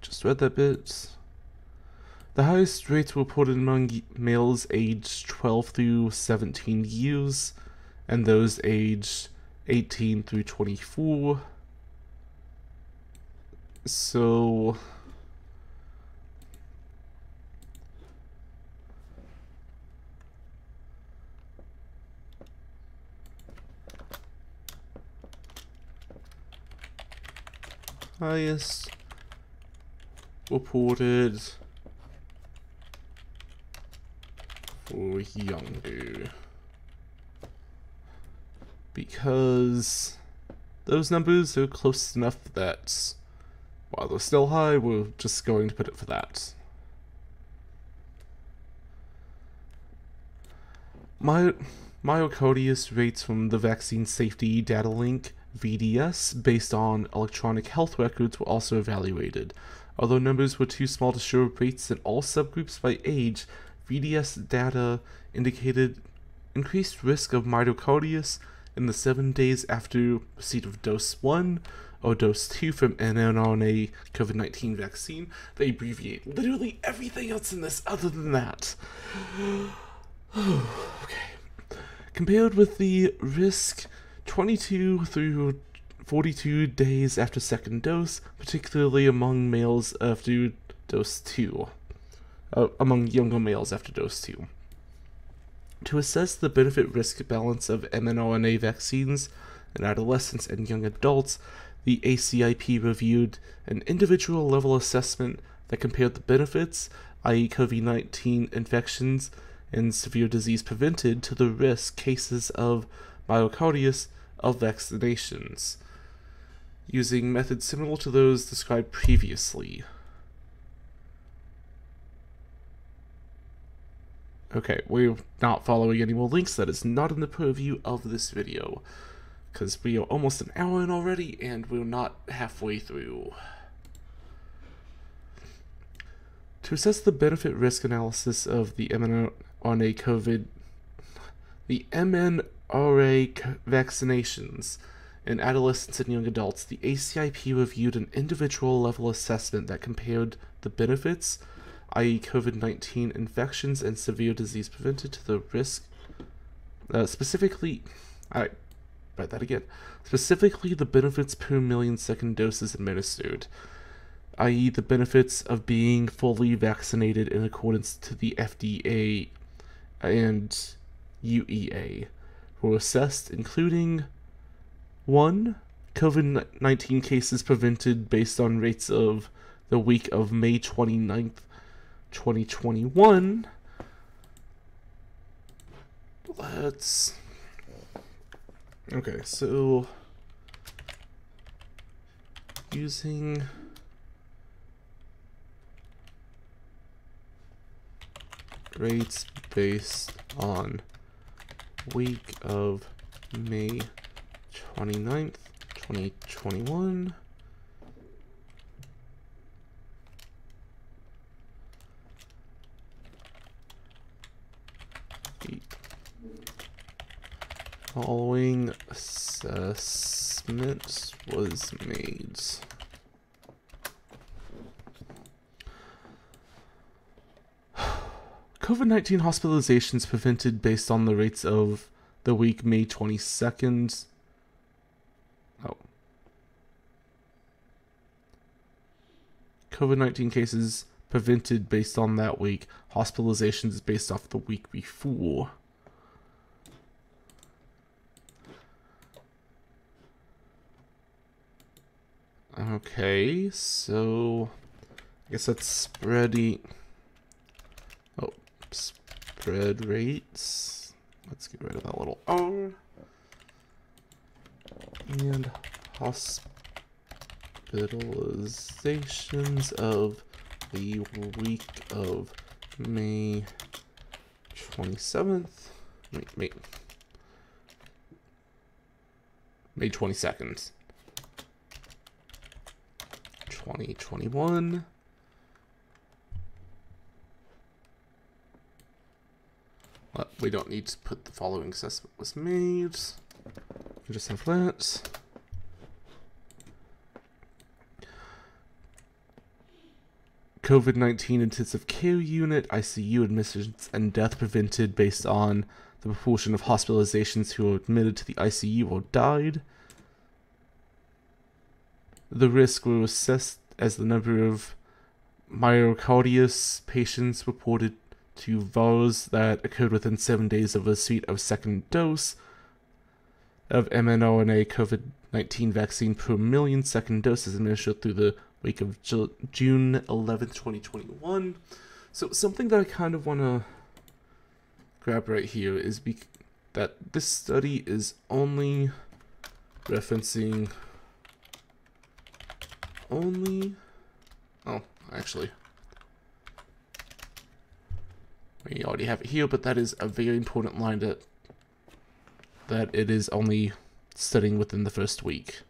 just read that bit. The highest rates were reported among males aged 12 through 17 years and those aged 18 through 24. So highest reported for younger, because those numbers are close enough that while they're still high, we're just going to put it for that. Myocarditis rates from the Vaccine Safety Data Link VDS based on electronic health records were also evaluated. Although numbers were too small to show rates in all subgroups by age, VDS data indicated increased risk of myocarditis in the 7 days after receipt of dose 1 or dose 2 from mRNA COVID-19 vaccine. They abbreviate literally everything else in this other than that. Okay. Compared with the risk 22 through 42 days after second dose, particularly among males after dose 2. Among younger males after dose 2. To assess the benefit-risk balance of mRNA vaccines in adolescents and young adults, the ACIP reviewed an individual-level assessment that compared the benefits, i.e. COVID-19 infections and severe disease prevented, to the risk cases of myocarditis of vaccinations, using methods similar to those described previously. Okay, we're not following any more links. That is not in the purview of this video, because we are almost an hour in already, and we're not halfway through. To assess the benefit-risk analysis of the mRNA vaccinations in adolescents and young adults, the ACIP reviewed an individual-level assessment that compared the benefits, i.e. COVID-19 infections and severe disease prevented, to the risk, specifically the benefits per million second doses administered, i.e. the benefits of being fully vaccinated in accordance to the FDA and UEA, were assessed, including 1. COVID-19 cases prevented based on rates of the week of May 29th, 2021. Okay, so using rates based on week of May 29th, 2021. The following assessment was made. COVID-19 hospitalizations prevented based on the rates of the week May 22nd. COVID-19 cases prevented based on that week. Hospitalizations based off the week before. Okay, so I guess that's spread rates. Let's get rid of that little R. And hospitalizations of the week of May 27th. May 22nd. 2021. We don't need to put the following assessment was made. We just have that. COVID-19 intensive care unit, ICU admissions, and death prevented based on the proportion of hospitalizations who were admitted to the ICU or died. The risk were assessed as the number of myocarditis patients reported to VARs that occurred within 7 days of receipt of second dose of mRNA COVID-19 vaccine per million second doses administered through the week of June 11th, 2021. So something that I kind of want to grab right here is that this study is only referencing actually, we already have it here, but that is a very important line that it is only studying within the first week.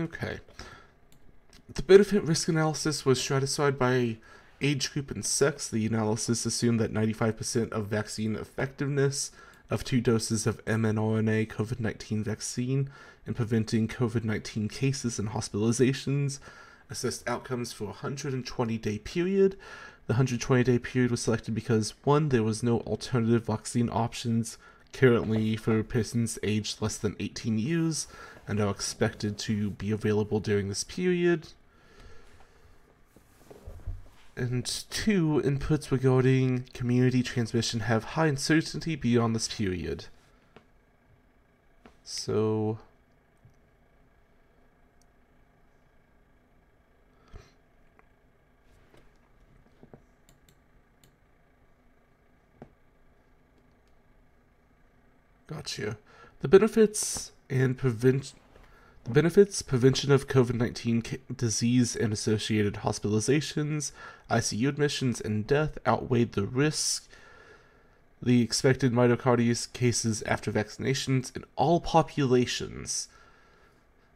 Okay. The benefit risk analysis was stratified by age group and sex. The analysis assumed that 95% of vaccine effectiveness of 2 doses of mRNA COVID-19 vaccine in preventing COVID-19 cases and hospitalizations, assessed outcomes for a 120-day period. The 120-day period was selected because, 1, there was no alternative vaccine options currently for persons aged less than 18 years and are expected to be available during this period. And 2, inputs regarding community transmission have high uncertainty beyond this period. So gotcha. The benefits, prevention of COVID-19 disease and associated hospitalizations, ICU admissions, and death outweighed the risk. The expected myocarditis cases after vaccinations in all populations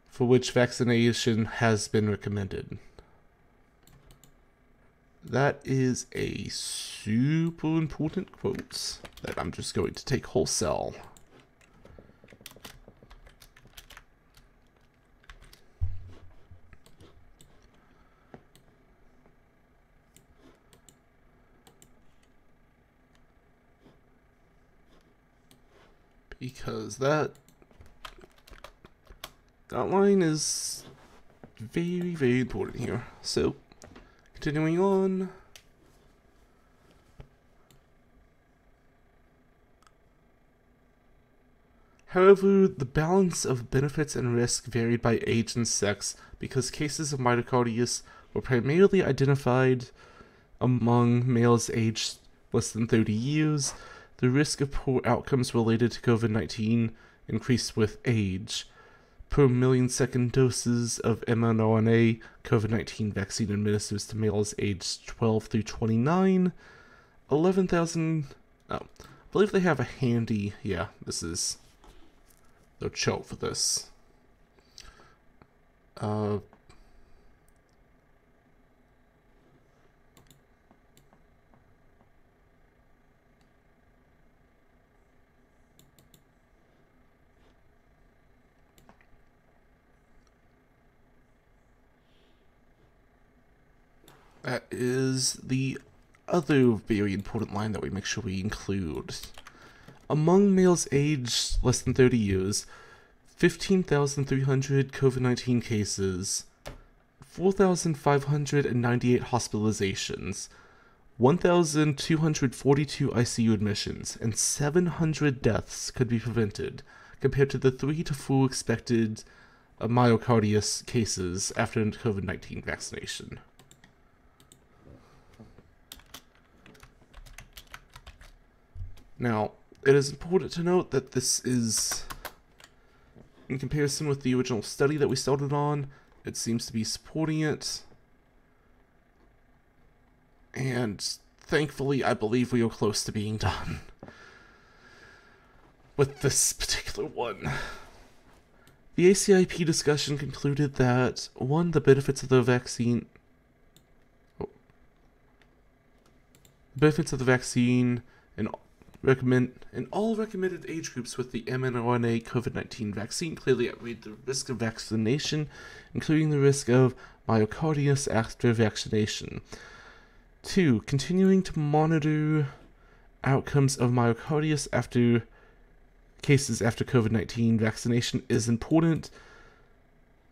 for which vaccination has been recommended. That is a super important quote that I'm just going to take wholesale. Because that line is very, very important here. So, continuing on. However, the balance of benefits and risk varied by age and sex because cases of myocarditis were primarily identified among males aged less than 30 years. The risk of poor outcomes related to COVID-19 increased with age. Per million second doses of mRNA COVID-19 vaccine administered to males aged 12 through 29, 11,000... Oh, I believe they have a handy... Yeah, this is the chart for this. That is the other very important line that we make sure we include. Among males aged less than 30 years, 15,300 COVID-19 cases, 4,598 hospitalizations, 1,242 ICU admissions, and 700 deaths could be prevented, compared to the 3 to 4 expected myocarditis cases after COVID-19 vaccination. Now, it is important to note that this is, in comparison with the original study that we started on, it seems to be supporting it. And thankfully, I believe we are close to being done with this particular one. The ACIP discussion concluded that, 1, the benefits of the vaccine... in all recommended age groups with the mRNA COVID-19 vaccine clearly outweighed the risk of vaccination, including the risk of myocarditis after vaccination. 2. Continuing to monitor outcomes of myocarditis after cases after COVID-19 vaccination is important.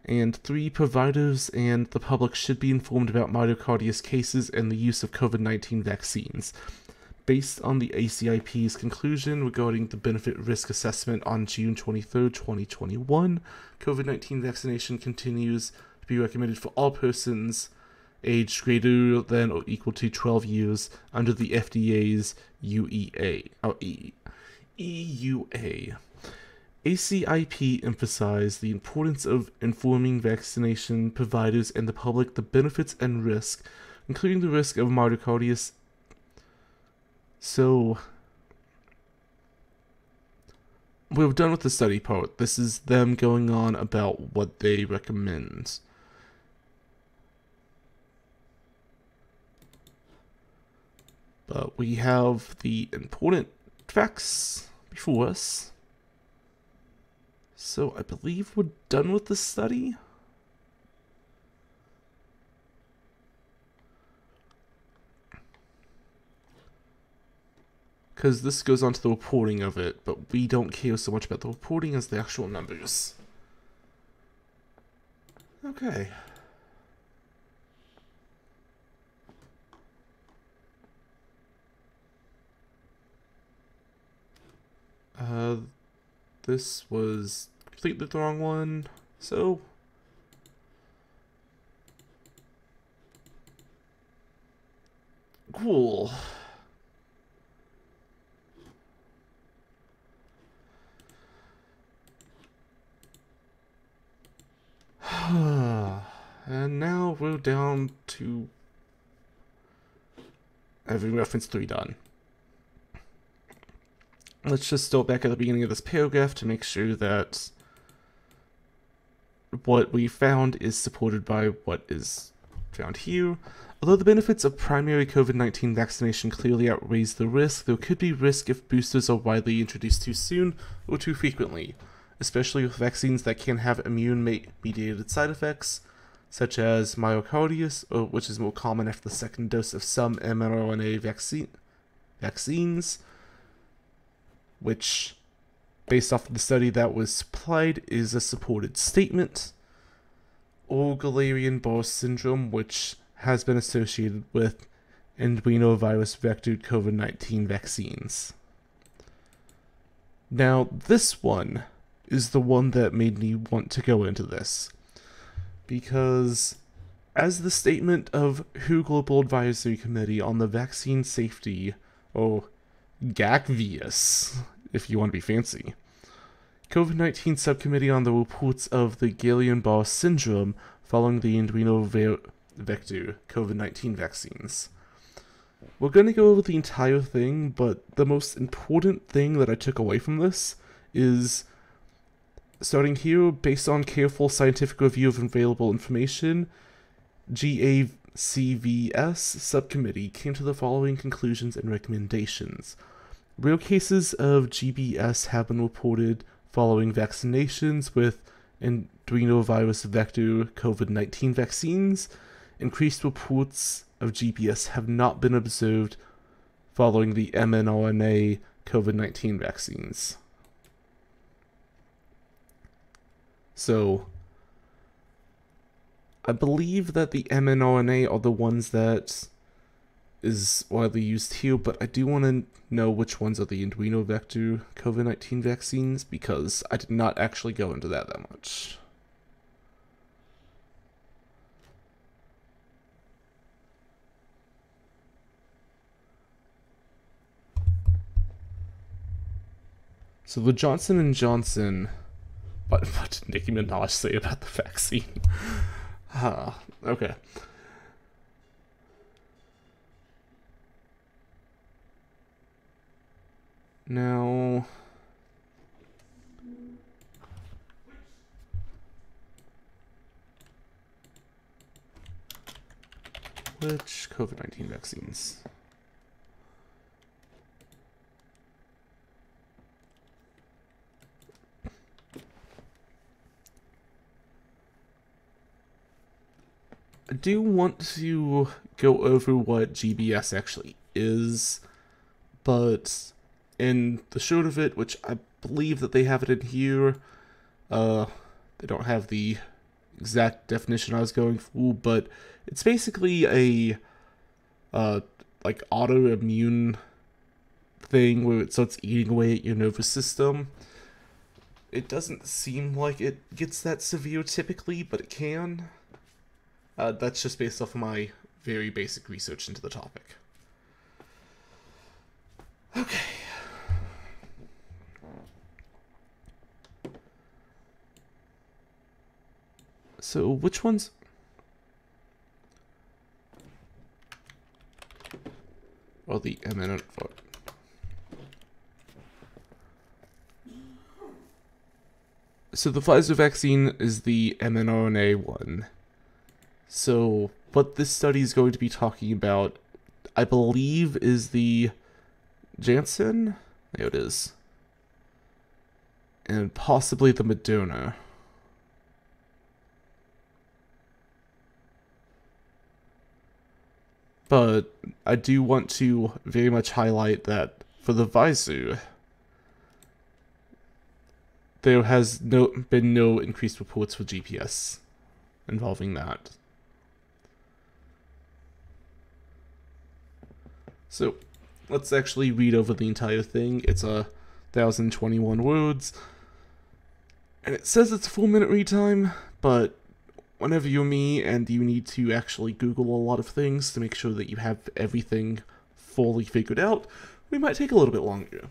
And 3. Providers and the public should be informed about myocarditis cases and the use of COVID-19 vaccines. Based on the ACIP's conclusion regarding the benefit-risk assessment on June 23, 2021, COVID-19 vaccination continues to be recommended for all persons aged greater than or equal to 12 years under the FDA's EUA. ACIP emphasized the importance of informing vaccination providers and the public the benefits and risks, including the risk of myocarditis. So, we're done with the study part. This is them going on about what they recommend. But we have the important facts before us. So I believe we're done with the study. Because this goes on to the reporting of it, but we don't care so much about the reporting as the actual numbers. Okay. This was completely the wrong one, so... Cool. And now we're down to having reference 3 done. Let's just start back at the beginning of this paragraph to make sure that what we found is supported by what is found here. Although the benefits of primary COVID-19 vaccination clearly outweighs the risk, there could be risk if boosters are widely introduced too soon or too frequently, especially with vaccines that can have immune-mediated side effects, such as myocarditis, which is more common after the second dose of some mRNA vaccines, which, based off of the study that was supplied, is a supported statement, or Guillain-Barré syndrome, which has been associated with adenovirus vectored COVID-19 vaccines. Now, this one is the one that made me want to go into this, because as the statement of WHO Global Advisory Committee on the Vaccine Safety, or GACVIUS, if you want to be fancy, COVID-19 Subcommittee on the reports of the Guillain-Barré syndrome following the adeno-vector COVID-19 vaccines. We're going to go over the entire thing, but the most important thing that I took away from this is, starting here, based on careful scientific review of available information, GACVS subcommittee came to the following conclusions and recommendations. Rare cases of GBS have been reported following vaccinations with adenovirus vector COVID-19 vaccines. Increased reports of GBS have not been observed following the mRNA COVID-19 vaccines. So, I believe that the mRNA are the ones that is widely used here, but I do want to know which ones are the adeno-vector COVID-19 vaccines, because I did not actually go into that much. So the Johnson & Johnson... What did Nicki Minaj say about the vaccine? Okay. Now... which COVID-19 vaccines? I do want to go over what GBS actually is, but in the short of it, which I believe that they have it in here, they don't have the exact definition I was going for, but it's basically a, like, autoimmune thing where it starts eating away at your nervous system. It doesn't seem like it gets that severe typically, but it can. That's just based off of my very basic research into the topic. Okay. So, which ones? Well, the eminent vote. So the Pfizer vaccine is the mRNA one. So what this study is going to be talking about, I believe, is the Janssen? There it is. And possibly the Moderna. But I do want to very much highlight that for the Pfizer, there has been no increased reports for GPS involving that. So let's actually read over the entire thing. It's 1,021 words, and it says it's a 4-minute read time, but whenever you're me and you need to actually Google a lot of things to make sure that you have everything fully figured out, we might take a little bit longer.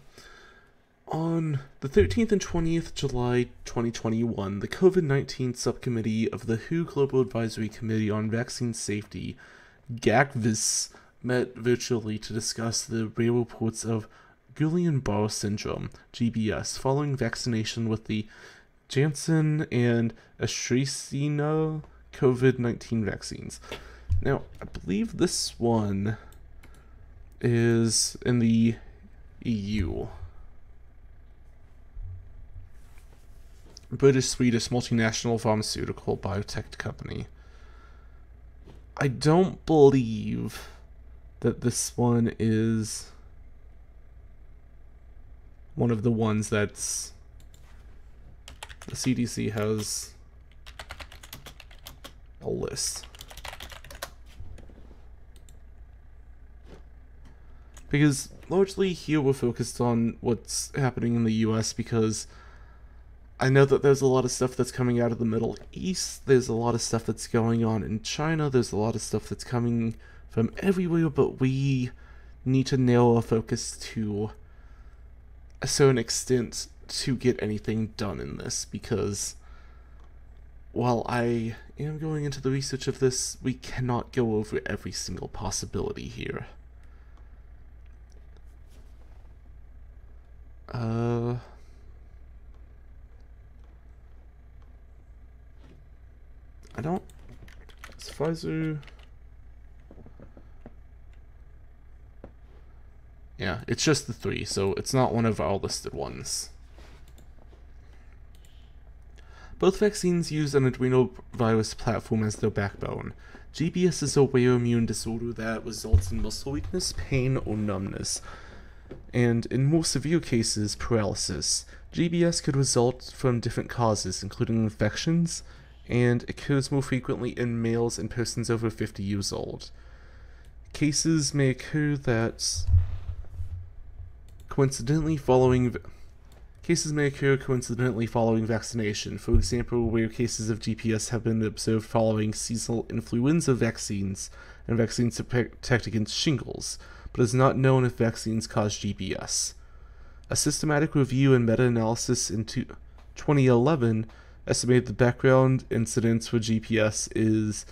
On the 13th and 20th July 2021, the COVID-19 subcommittee of the WHO Global Advisory Committee on Vaccine Safety, GACVIS, met virtually to discuss the rare reports of Guillain-Barré syndrome, GBS, following vaccination with the Janssen and AstraZeneca COVID-19 vaccines. Now, I believe this one is in the EU. British-Swedish multinational pharmaceutical biotech company. I don't believe that this one is one of the ones that's the CDC has a list. Because largely here we're focused on what's happening in the US, because I know that there's a lot of stuff that's coming out of the Middle East, there's a lot of stuff that's going on in China, there's a lot of stuff that's coming from everywhere, but we need to narrow our focus to a certain extent to get anything done in this, because while I am going into the research of this, we cannot go over every single possibility here. I don't... It's Pfizer... Yeah, it's just the 3, so it's not one of our listed ones. Both vaccines use an adenovirus platform as their backbone. GBS is a rare immune disorder that results in muscle weakness, pain, or numbness, and in more severe cases, paralysis. GBS could result from different causes, including infections, and occurs more frequently in males and persons over 50 years old. Cases may occur coincidentally following vaccination. For example, where cases of GPS have been observed following seasonal influenza vaccines and vaccines to protect against shingles, but it is not known if vaccines cause GBS. A systematic review and meta-analysis in 2011 estimated the background incidence for GPS is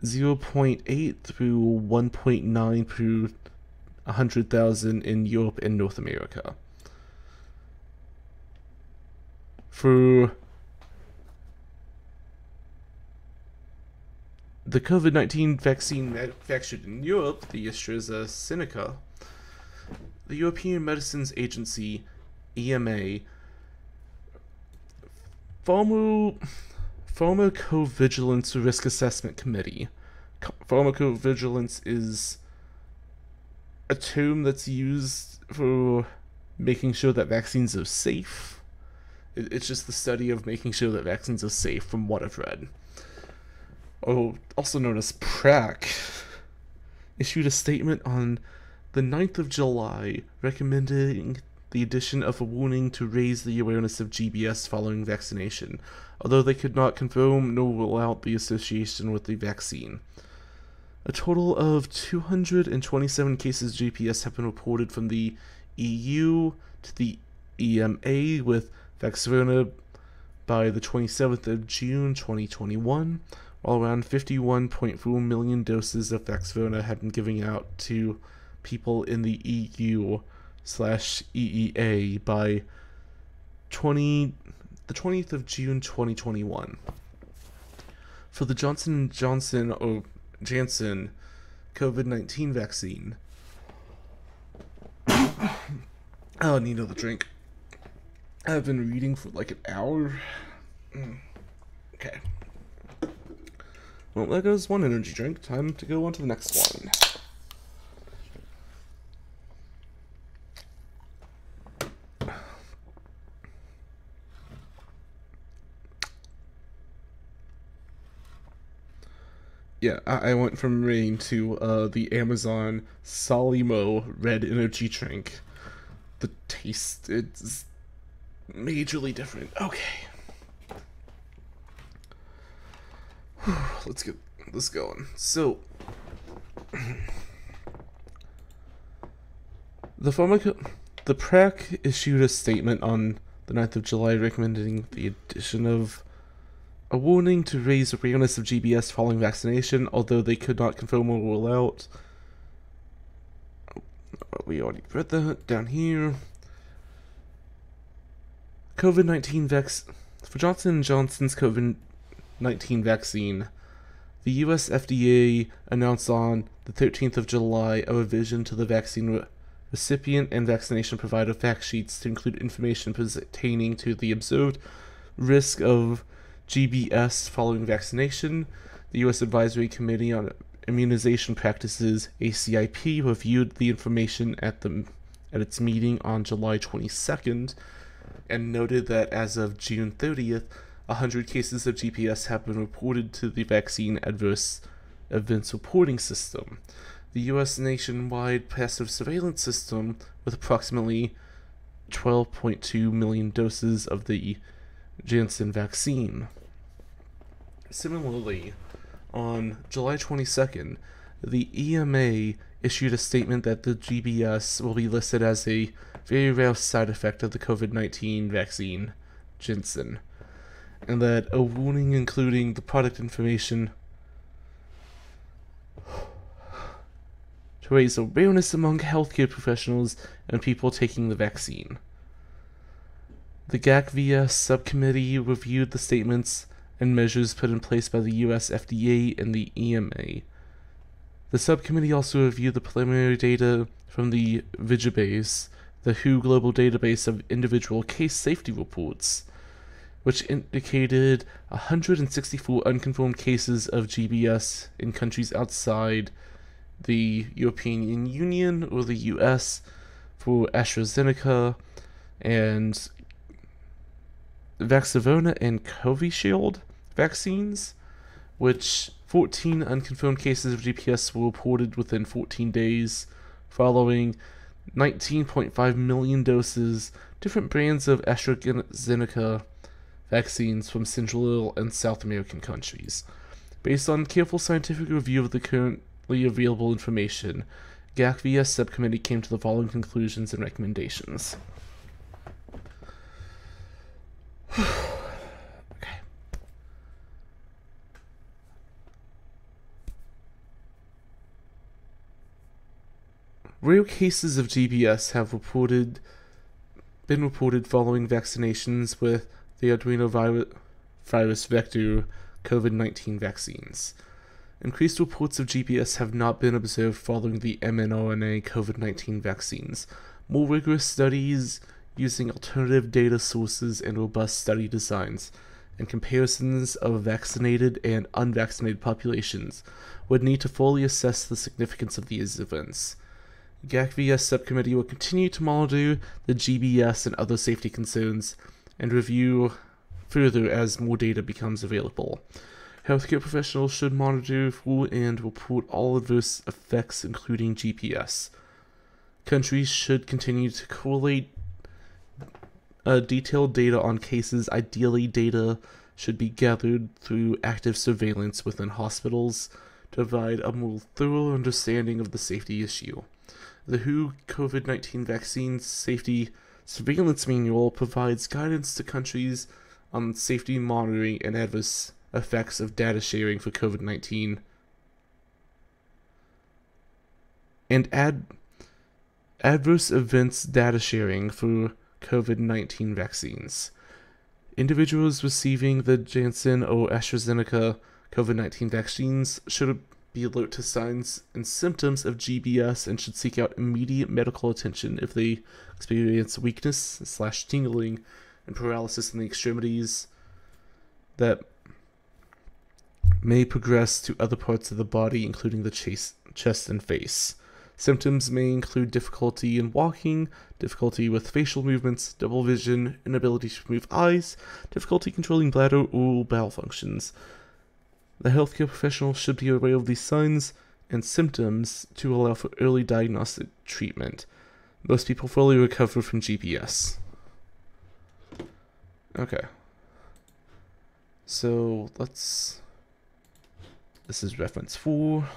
0.8 through 1.9 per 100,000 in Europe and North America. For the COVID-19 vaccine manufactured in Europe, the AstraZeneca, the European Medicines Agency, EMA, Pharmacovigilance Risk Assessment Committee. Pharmacovigilance is a term that's used for making sure that vaccines are safe. It's just the study of making sure that vaccines are safe, from what I've read. Also known as PRAC, issued a statement on the 9th of July recommending the addition of a warning to raise the awareness of GBS following vaccination, although they could not confirm nor rule out the association with the vaccine. A total of 227 cases of GPS have been reported from the EU to the EMA with Vaxzevria by the 27th of June 2021, while around 51.4 million doses of Vaxzevria have been given out to people in the EU/EEA by the 20th of June 2021. For the Johnson & Johnson or Janssen COVID-19 vaccine. I need another drink. I've been reading for like an hour. Okay. Well, there goes one energy drink. Time to go on to the next one. Yeah, I went from rain to the Amazon Solimo red energy drink. The taste, it's majorly different. Okay. Let's get this going. So, the PrAC issued a statement on the 9th of July recommending the addition of a warning to raise awareness of GBS following vaccination, although they could not confirm or rule out. We already read that down here. COVID-19 for Johnson & Johnson's COVID-19 vaccine, the US FDA announced on the 13th of July a revision to the vaccine recipient and vaccination provider fact sheets to include information pertaining to the observed risk of GBS following vaccination. The U.S. Advisory Committee on Immunization Practices, ACIP, reviewed the information at its meeting on July 22nd and noted that as of June 30th, 100 cases of GPS have been reported to the Vaccine Adverse Events Reporting System, the U.S. nationwide passive surveillance system with approximately 12.2 million doses of the Janssen vaccine. Similarly, on July 22nd, the EMA issued a statement that the GBS will be listed as a very rare side effect of the COVID-19 vaccine, Janssen, and that a warning including the product information to raise awareness among healthcare professionals and people taking the vaccine. The GAC-VS subcommittee reviewed the statements and measures put in place by the US FDA and the EMA. The subcommittee also reviewed the preliminary data from the Vigibase, the WHO global database of individual case safety reports, which indicated 164 unconfirmed cases of GBS in countries outside the European Union or the US for AstraZeneca and Vaxzevria and Covishield vaccines, which 14 unconfirmed cases of GPS were reported within 14 days, following 19.5 million doses, different brands of AstraZeneca vaccines from Central and South American countries. Based on careful scientific review of the currently available information, GAC-VS subcommittee came to the following conclusions and recommendations. Okay. Rare cases of GBS have been reported following vaccinations with the adenovirus vector COVID-19 vaccines. Increased reports of GBS have not been observed following the mRNA COVID-19 vaccines. More rigorous studies using alternative data sources and robust study designs and comparisons of vaccinated and unvaccinated populations would need to fully assess the significance of these events. GAC-VS subcommittee will continue to monitor the GBS and other safety concerns and review further as more data becomes available. Healthcare professionals should monitor for and report all adverse effects, including GPS. Countries should continue to correlate detailed data on cases. Ideally, data should be gathered through active surveillance within hospitals to provide a more thorough understanding of the safety issue. The WHO COVID-19 Vaccine Safety Surveillance Manual provides guidance to countries on safety monitoring and adverse effects of data sharing for COVID-19 and adverse events data sharing for COVID-19 vaccines. Individuals receiving the Janssen or AstraZeneca COVID-19 vaccines should be alert to signs and symptoms of GBS and should seek out immediate medical attention if they experience weakness/tingling and paralysis in the extremities that may progress to other parts of the body, including the chest and face. Symptoms may include difficulty in walking, difficulty with facial movements, double vision, inability to move eyes, difficulty controlling bladder or bowel functions. The healthcare professional should be aware of these signs and symptoms to allow for early diagnostic treatment. Most people fully recover from GPS. Okay. So this is reference 4.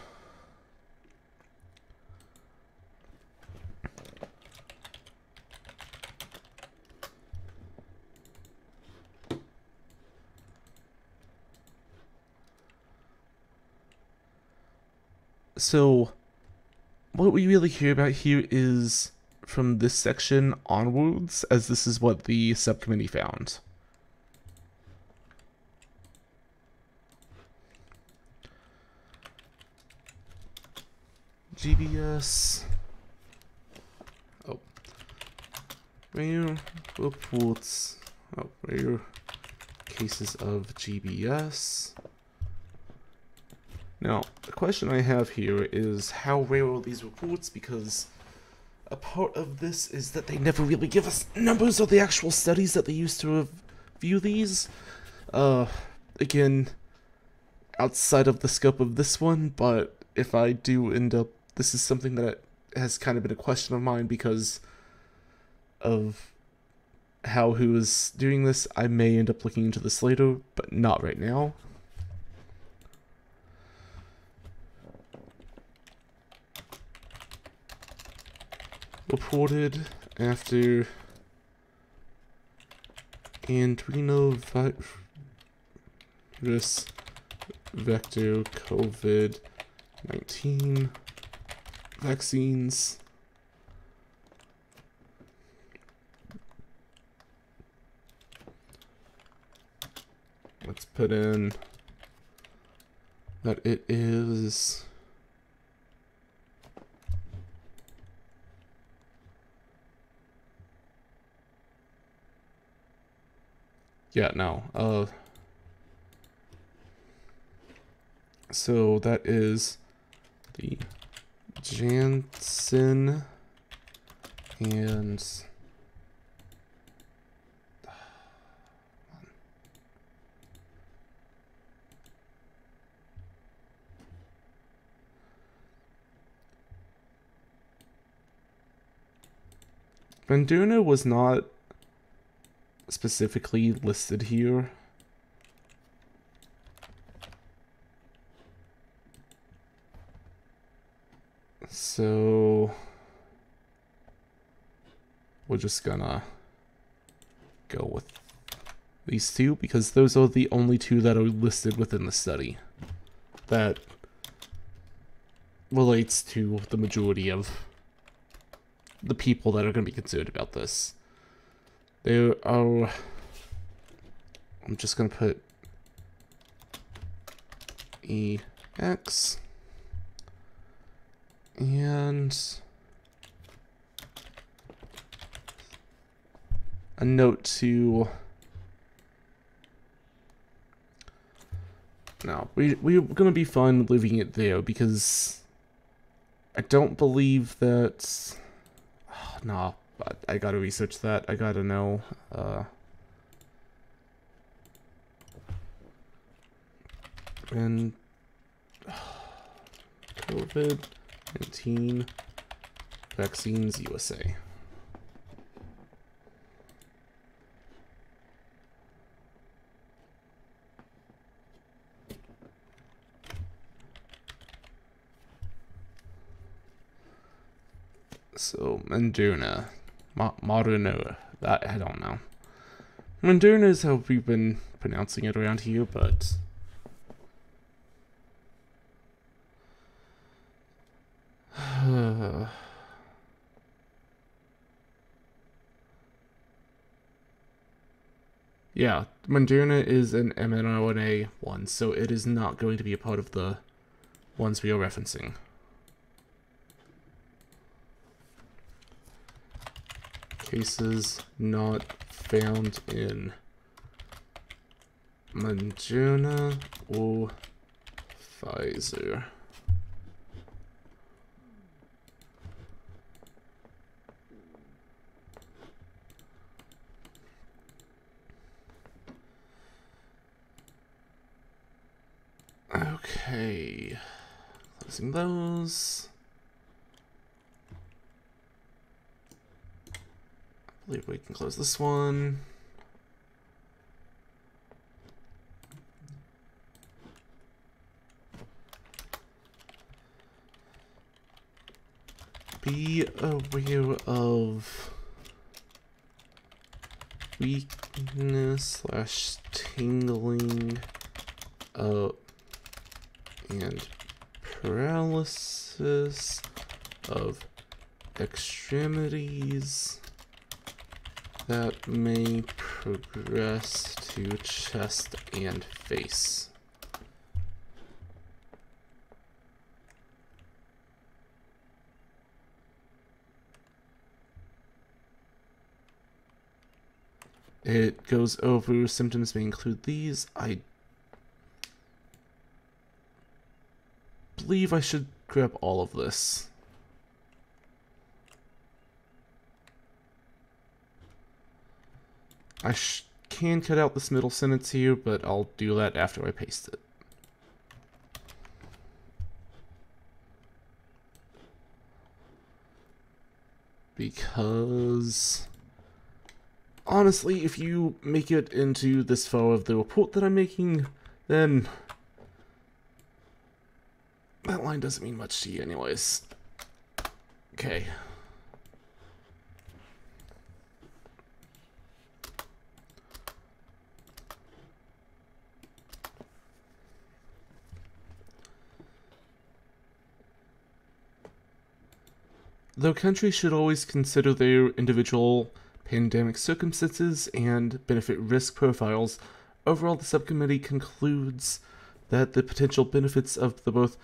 So, what we really hear about here is from this section onwards, as this is what the subcommittee found. GBS. Oh. Rare reports. Oh, rare cases of GBS. Now, the question I have here is how rare are these reports, because a part of this is that they never really give us numbers of the actual studies that they used to review these. Again, outside of the scope of this one, but if I do end up, this is something that has kind of been a question of mine because of who is doing this. I may end up looking into this later, but not right now. Reported after adrenovirus vector COVID-19 vaccines. Let's put in that it is so that is the Janssen and Moderna was not specifically listed here. So we're just gonna go with these two because those are the only two that are listed within the study that relates to the majority of the people that are going to be concerned about this. There are, I'm just going to put EX and a note to, no, we're going to be fine leaving it there because I don't believe that, no, I gotta research that. I gotta know. And COVID-19 vaccines USA. So Moderna. Moderna, that I don't know. Moderna is how we've been pronouncing it around here, but Yeah, Moderna is an mRNA one, so it is not going to be a part of the ones we are referencing. Cases not found in Moderna or Pfizer. Okay, closing those. I believe we can close this one. Be aware of weakness / tingling and paralysis of extremities that may progress to chest and face. It goes over symptoms may include these. I believe I should grab all of this. I can cut out this middle sentence here, but I'll do that after I paste it. Because honestly, if you make it into this far of the report that I'm making, then that line doesn't mean much to you anyways. Okay. Though countries should always consider their individual pandemic circumstances and benefit-risk profiles, overall the subcommittee concludes that the potential benefits of the both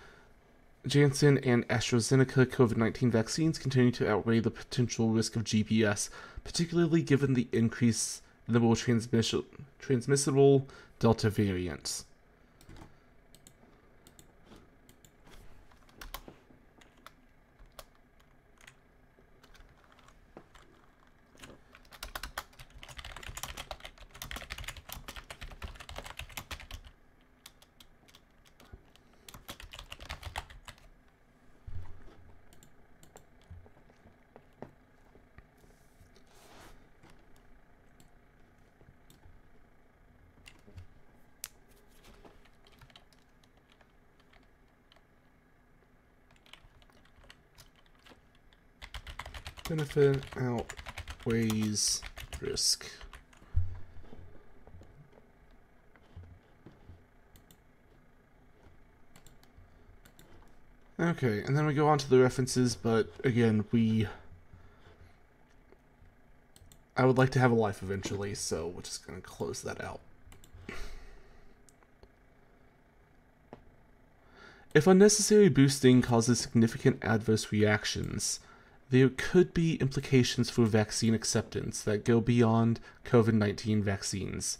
Janssen and AstraZeneca COVID-19 vaccines continue to outweigh the potential risk of GPS, particularly given the increase in the more transmissible Delta variant. Benefit outweighs risk. Okay, and then we go on to the references, but again, I would like to have a life eventually, so we're just going to close that out. If unnecessary boosting causes significant adverse reactions, there could be implications for vaccine acceptance that go beyond COVID-19 vaccines.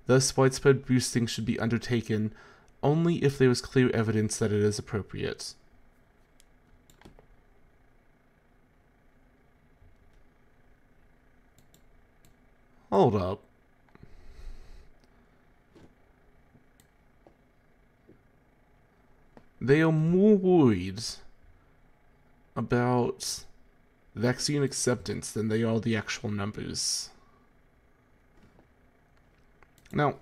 Thus, widespread boosting should be undertaken only if there is clear evidence that it is appropriate. Hold up. They are more worried about vaccine acceptance than they are the actual numbers. Now,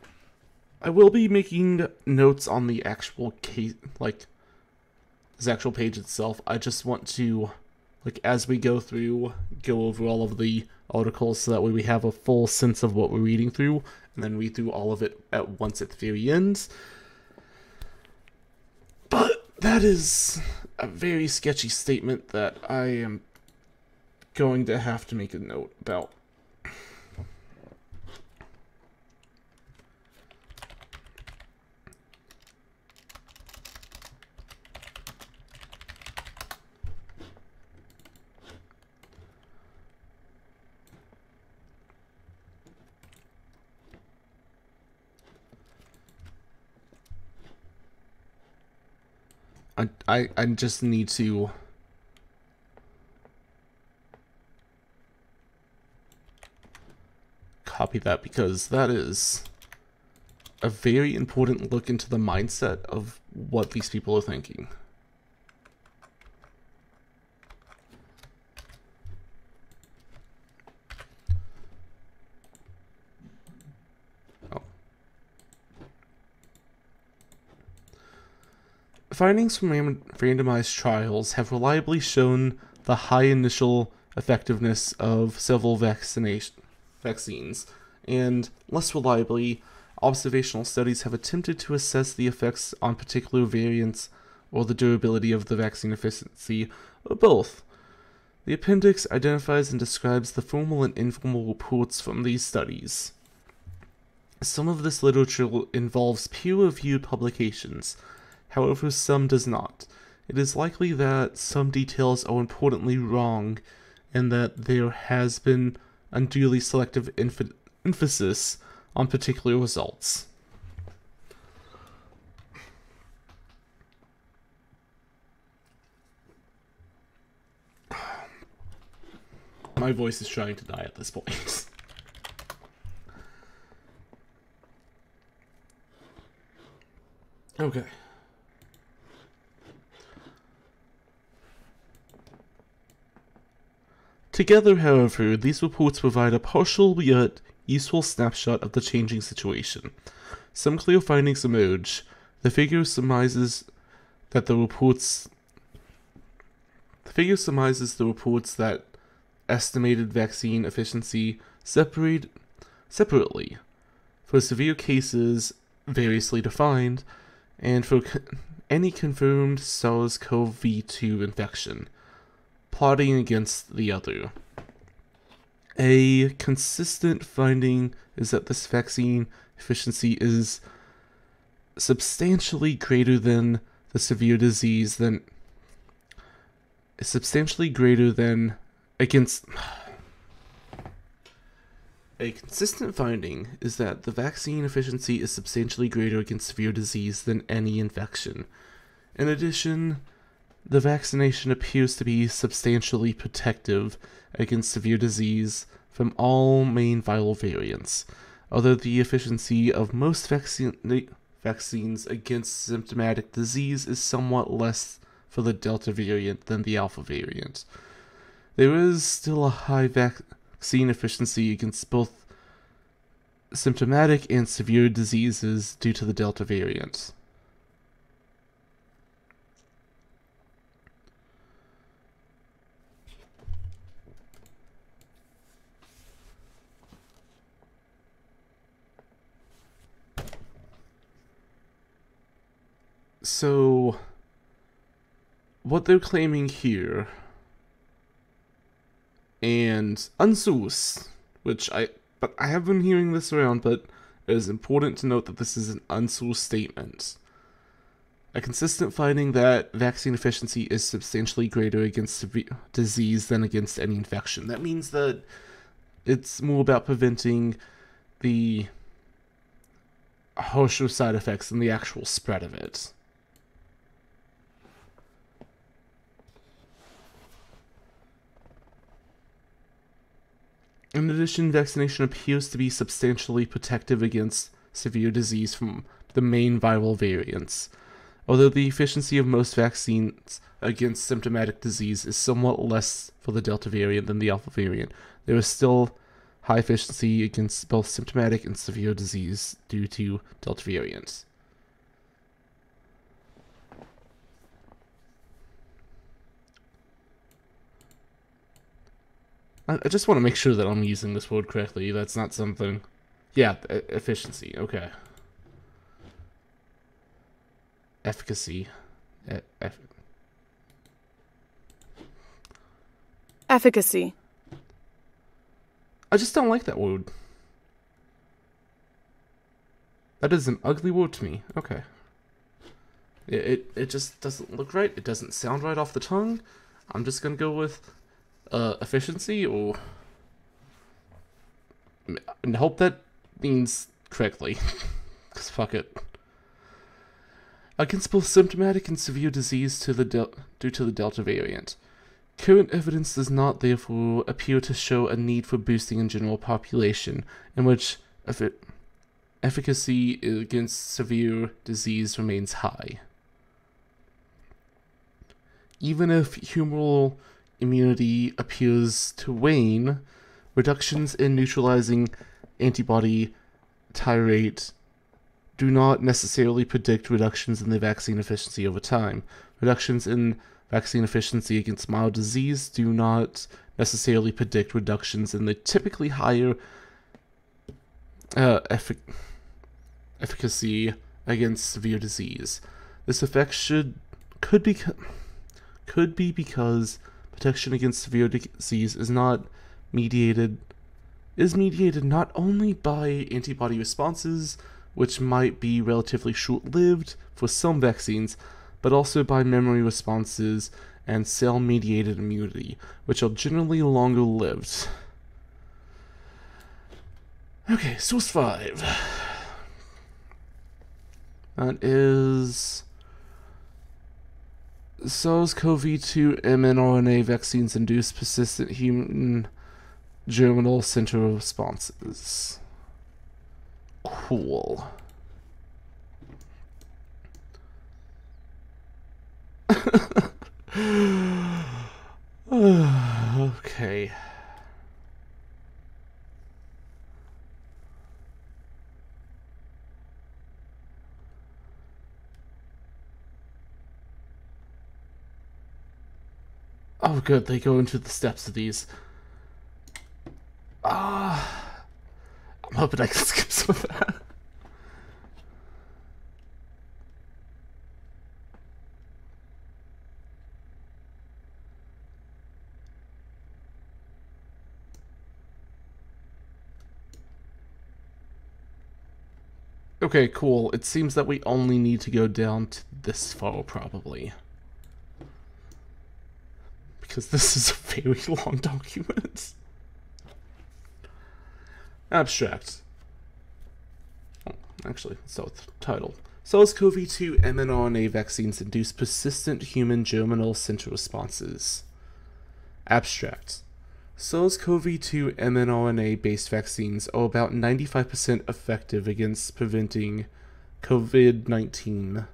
I will be making notes on the actual case, like, this actual page itself. I just want to, like, as we go through, go over all of the articles so that way we have a full sense of what we're reading through, and then read through all of it at once at the very end. But that is a very sketchy statement that I am going to have to make a note about. I just need to copy that, because that is a very important look into the mindset of what these people are thinking. Findings from randomized trials have reliably shown the high initial effectiveness of several vaccines, and less reliably, observational studies have attempted to assess the effects on particular variants or the durability of the vaccine efficacy, or both. The appendix identifies and describes the formal and informal reports from these studies. Some of this literature involves peer-reviewed publications. However, some does not. It is likely that some details are importantly wrong, and that there has been unduly selective emphasis on particular results. My voice is trying to die at this point. Okay. Together, however, these reports provide a partial yet useful snapshot of the changing situation. Some clear findings emerge. The figure surmises the reports that estimated vaccine efficiency separately for severe cases variously defined, and for any confirmed SARS-CoV-2 infection, plotting against the other. A consistent finding is that this vaccine efficiency is substantially greater than the severe disease than against. A consistent finding is that the vaccine efficiency is substantially greater against severe disease than any infection. In addition, the vaccination appears to be substantially protective against severe disease from all main viral variants, although the efficiency of most vaccines against symptomatic disease is somewhat less for the Delta variant than the Alpha variant. There is still a high vaccine efficiency against both symptomatic and severe diseases due to the Delta variant. So, what they're claiming here, and unsourced, but I have been hearing this around, but it is important to note that this is an unsourced statement. A consistent finding that vaccine efficiency is substantially greater against severe disease than against any infection. That means that it's more about preventing the harsher side effects than the actual spread of it. In addition, vaccination appears to be substantially protective against severe disease from the main viral variants. Although the efficiency of most vaccines against symptomatic disease is somewhat less for the Delta variant than the Alpha variant, there is still high efficiency against both symptomatic and severe disease due to Delta variants. I just want to make sure that I'm using this word correctly. That's not something... Yeah, efficiency. Okay. Efficacy. Efficacy. I just don't like that word. That is an ugly word to me. Okay. It just doesn't look right. It doesn't sound right off the tongue. I'm just gonna go with... efficiency, or and hope that means correctly, because fuck it. against both symptomatic and severe disease due to the Delta variant. Current evidence does not, therefore, appear to show a need for boosting in general population, in which efficacy against severe disease remains high. Even if humoral immunity appears to wane, reductions in neutralizing antibody titerate do not necessarily predict reductions in the vaccine efficiency over time. Reductions in vaccine efficiency against mild disease do not necessarily predict reductions in the typically higher efficacy against severe disease. This effect could be because protection against severe disease is mediated not only by antibody responses, which might be relatively short-lived for some vaccines, but also by memory responses and cell-mediated immunity, which are generally longer-lived. Okay, source 5. That is SARS-CoV-2 mRNA vaccines induce persistent human germinal center responses. Cool. Okay. Oh, good. They go into the steps of these. I'm hoping I can skip some of that. Okay, cool. It seems that we only need to go down to this far, probably. Because this is a very long document. Abstract. Oh, actually, let's start with the title. SARS-CoV-2 mRNA vaccines induce persistent human germinal center responses. Abstract. SARS-CoV-2 mRNA-based vaccines are about 95% effective against preventing COVID-19.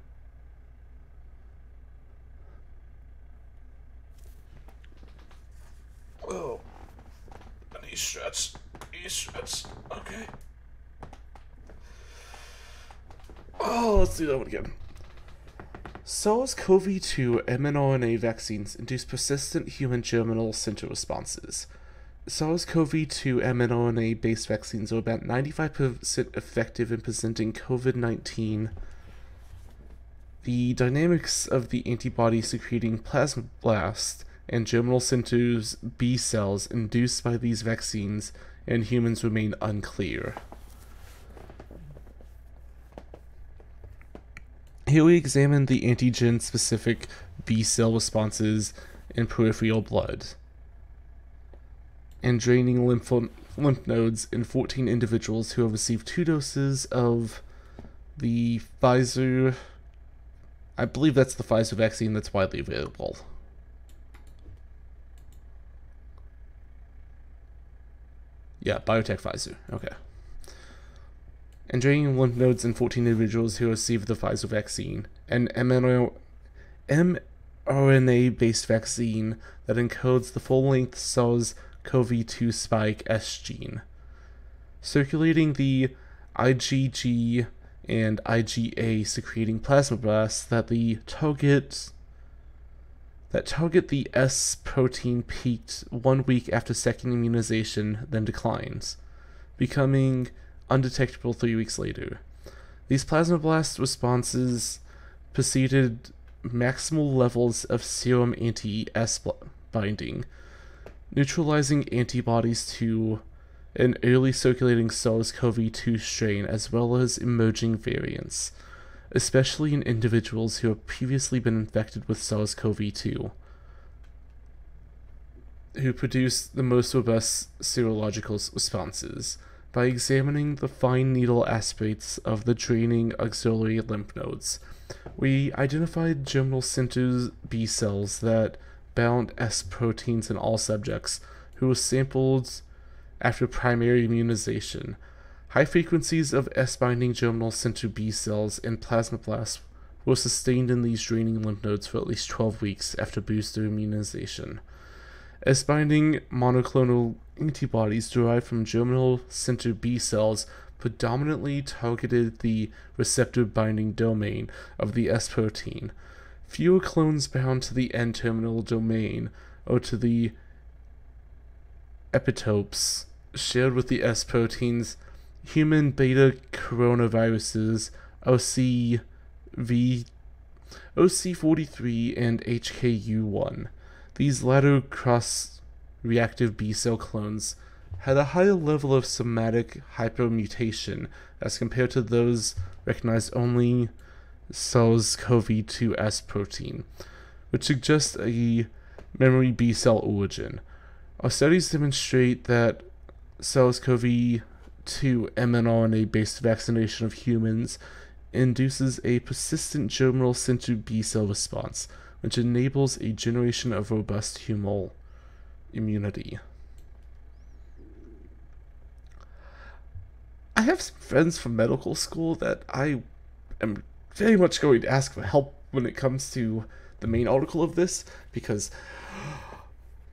Oh, I need stretch. Okay. Oh, let's do that one again. SARS-CoV-2 mRNA vaccines induce persistent human germinal center responses. SARS-CoV-2 mRNA-based vaccines are about 95% effective in presenting COVID-19. The dynamics of the antibody-secreting plasmablast and germinal centers B cells induced by these vaccines in humans remain unclear. Here we examine the antigen-specific B cell responses in peripheral blood and draining lymph nodes in 14 individuals who have received 2 doses of the Pfizer. I believe that's the Pfizer vaccine that's widely available. Yeah, biotech Pfizer. Okay. And draining lymph nodes in 14 individuals who received the Pfizer vaccine, an mRNA-based vaccine that encodes the full-length SARS-CoV-2 spike S gene, circulating the IgG and IgA secreting plasmablasts that target the S protein peaked 1 week after second immunization, then declines, becoming undetectable 3 weeks later. These plasmablast responses preceded maximal levels of serum anti-S binding, neutralizing antibodies to an early circulating SARS-CoV-2 strain as well as emerging variants, especially in individuals who have previously been infected with SARS-CoV-2, who produce the most robust serological responses. By examining the fine needle aspects of the draining auxiliary lymph nodes, We identified germinal center B cells that bound S proteins in all subjects who were sampled after primary immunization. High frequencies of S-binding germinal center B cells and plasmablasts were sustained in these draining lymph nodes for at least 12 weeks after booster immunization. S-binding monoclonal antibodies derived from germinal center B cells predominantly targeted the receptor binding domain of the S protein. Fewer clones bound to the N-terminal domain or to the epitopes shared with the S proteins. Human beta coronaviruses OC43 and HKU1. These latter cross-reactive B-cell clones had a higher level of somatic hypermutation as compared to those recognized only SARS-CoV-2 S protein, which suggests a memory B-cell origin. Our studies demonstrate that SARS-CoV-2 mRNA-based vaccination of humans induces a persistent germinal center B-cell response, which enables a generation of robust humoral immunity. I have some friends from medical school that I am very much going to ask for help when it comes to the main article of this, because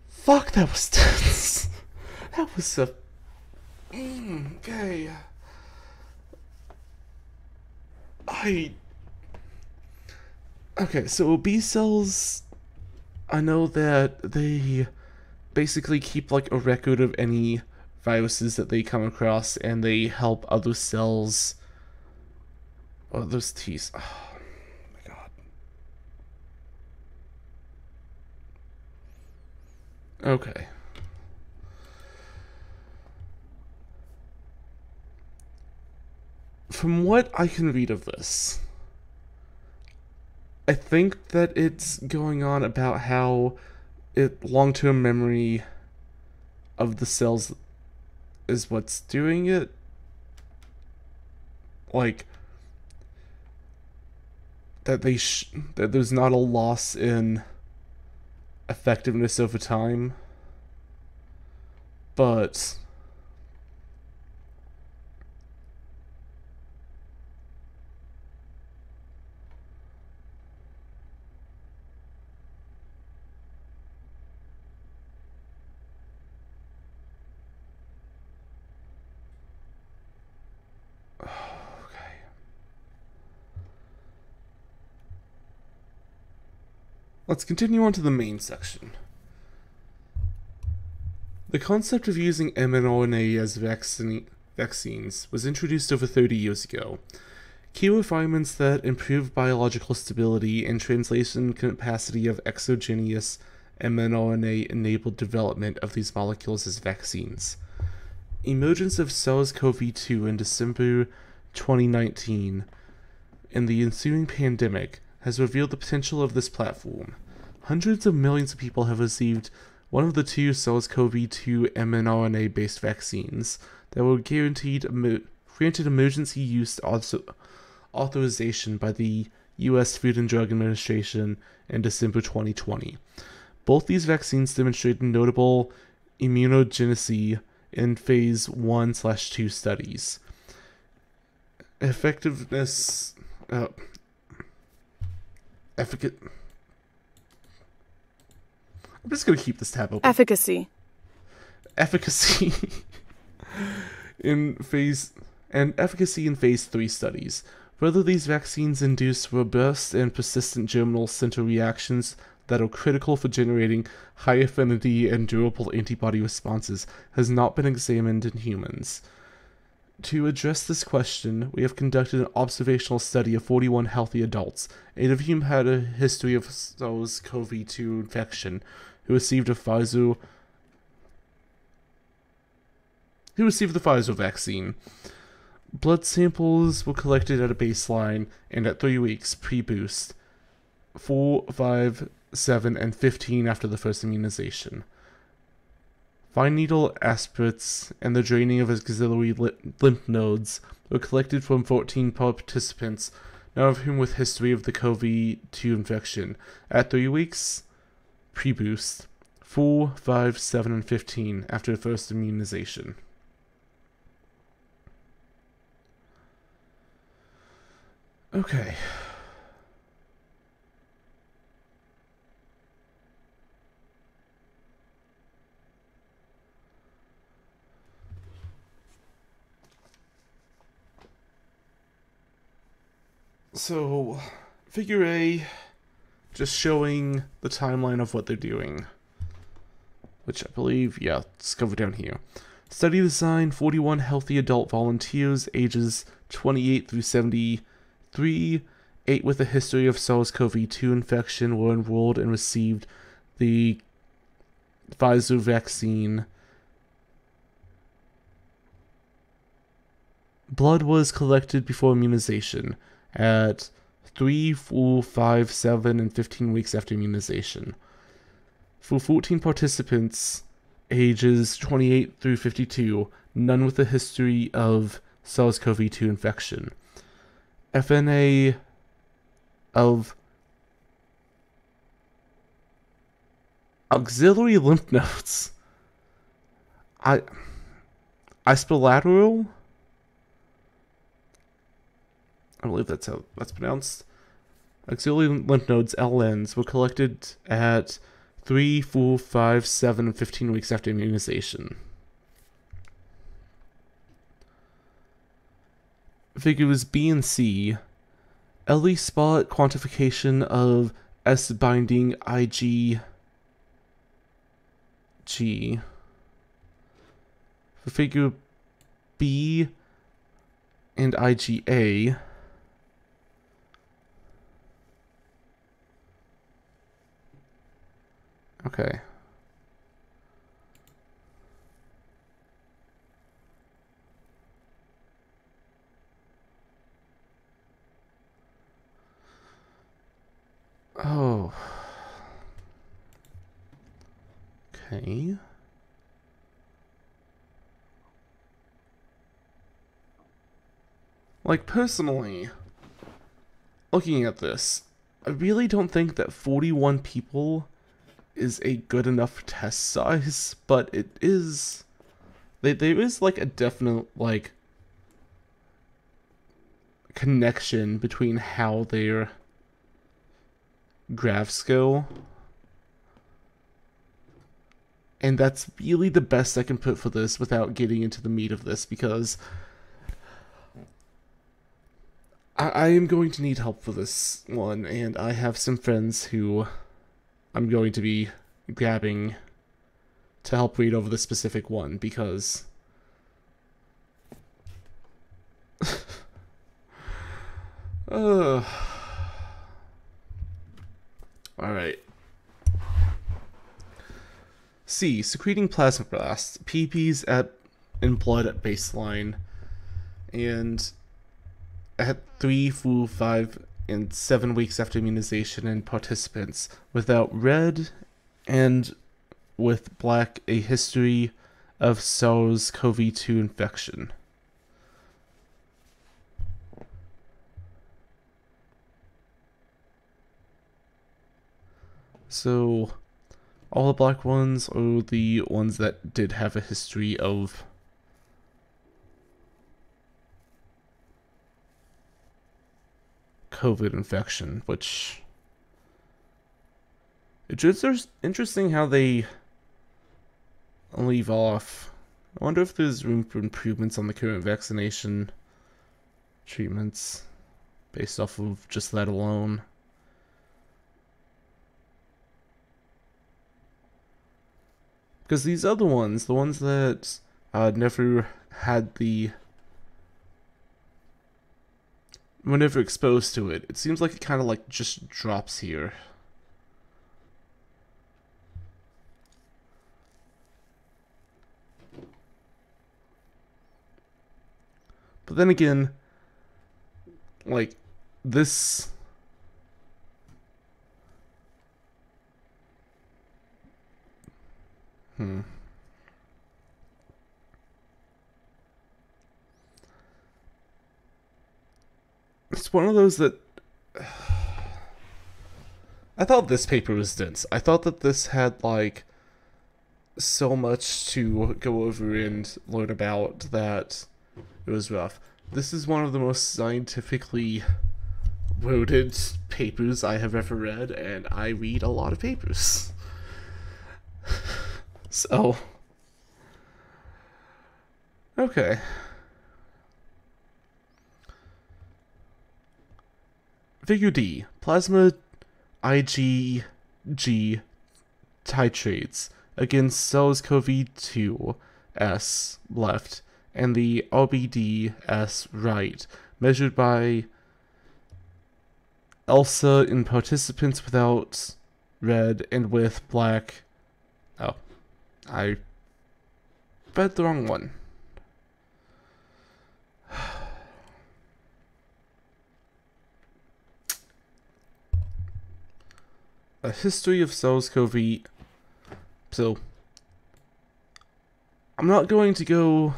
fuck, that was tense. That was a okay. Okay, so B cells, I know that they basically keep like a record of any viruses that they come across, and they help other cells. Oh, those T's. Oh my god. Okay. From what I can read of this, I think that it's going on about how long-term memory of the cells is what's doing it. Like, that that there's not a loss in effectiveness over time, but let's continue on to the main section. The concept of using mRNA as vaccines was introduced over 30 years ago. Key refinements that improve biological stability and translation capacity of exogenous mRNA enabled development of these molecules as vaccines. Emergence of SARS-CoV-2 in December 2019 and the ensuing pandemic has revealed the potential of this platform. Hundreds of millions of people have received one of the two SARS-CoV-2 mRNA-based vaccines that were granted emergency use authorization by the U.S. Food and Drug Administration in December 2020. Both these vaccines demonstrated notable immunogenicity in Phase 1/2 studies. Effectiveness... I'm just going to keep this tab open. Efficacy in phase 3 studies. Whether these vaccines induce robust and persistent germinal center reactions that are critical for generating high affinity and durable antibody responses has not been examined in humans. To address this question, we have conducted an observational study of 41 healthy adults, 8 of whom had a history of SARS-CoV-2 infection, who received the Pfizer vaccine. Blood samples were collected at a baseline and at 3 weeks pre-boost, 4, 5, 7, and 15 after the first immunization. Fine needle aspirates and the draining of auxiliary lymph nodes were collected from 14 participants none of whom with history of the COVID-2 infection. At 3 weeks, pre-boost, 4, 5, 7, and 15 after the first immunization. Okay. So, figure A, just showing the timeline of what they're doing. Which I believe, yeah, it's covered down here. Study design, 41 healthy adult volunteers, ages 28 through 73, 8 with a history of SARS-CoV-2 infection were enrolled and received the Pfizer vaccine. Blood was collected before immunization at 3, 4, 5, 7, and 15 weeks after immunization. For 14 participants, ages 28 through 52, none with a history of SARS-CoV-2 infection. FNA of auxiliary lymph nodes. Ispolateral? I believe that's how that's pronounced. Auxiliary lymph nodes, LNs, were collected at 3, 4, 5, 7, and 15 weeks after immunization. Figures B and C. LE spot quantification of S binding IgG. For figure B and IgA. Okay. Oh. Okay. Like, personally, looking at this, I really don't think that 41 people is a good enough test size, but it is... There is, like, a definite, like, connection between how their graphs go. And that's really the best I can put for this without getting into the meat of this, because I am going to need help for this one, and I have some friends who I'm going to be grabbing to help read over the specific one, because Alright. C. Secreting plasmablasts. PPs in blood at baseline. And at 3, 4, 5, and 7 weeks after immunization in participants without red and with black a history of SARS-CoV-2 infection. So, all the black ones are the ones that did have a history of COVID infection, which... It's interesting how they leave off. I wonder if there's room for improvements on the current vaccination treatments based off of just that alone. Because these other ones, the ones that never had were never exposed to it, it seems like it kind of like just drops here. But then again, like, this... It's It's one of those that I thought this paper was dense. I thought that this had like so much to go over and learn about that it was rough. This is one of the most scientifically worded papers I have ever read, and I read a lot of papers. So, okay. Figure D. Plasma IgG titrates against SARS-CoV-2 S left and the RBD-S right, measured by ELSA in participants without red and with black. Oh, I read the wrong one. A history of SARS-CoV. So, I'm not going to go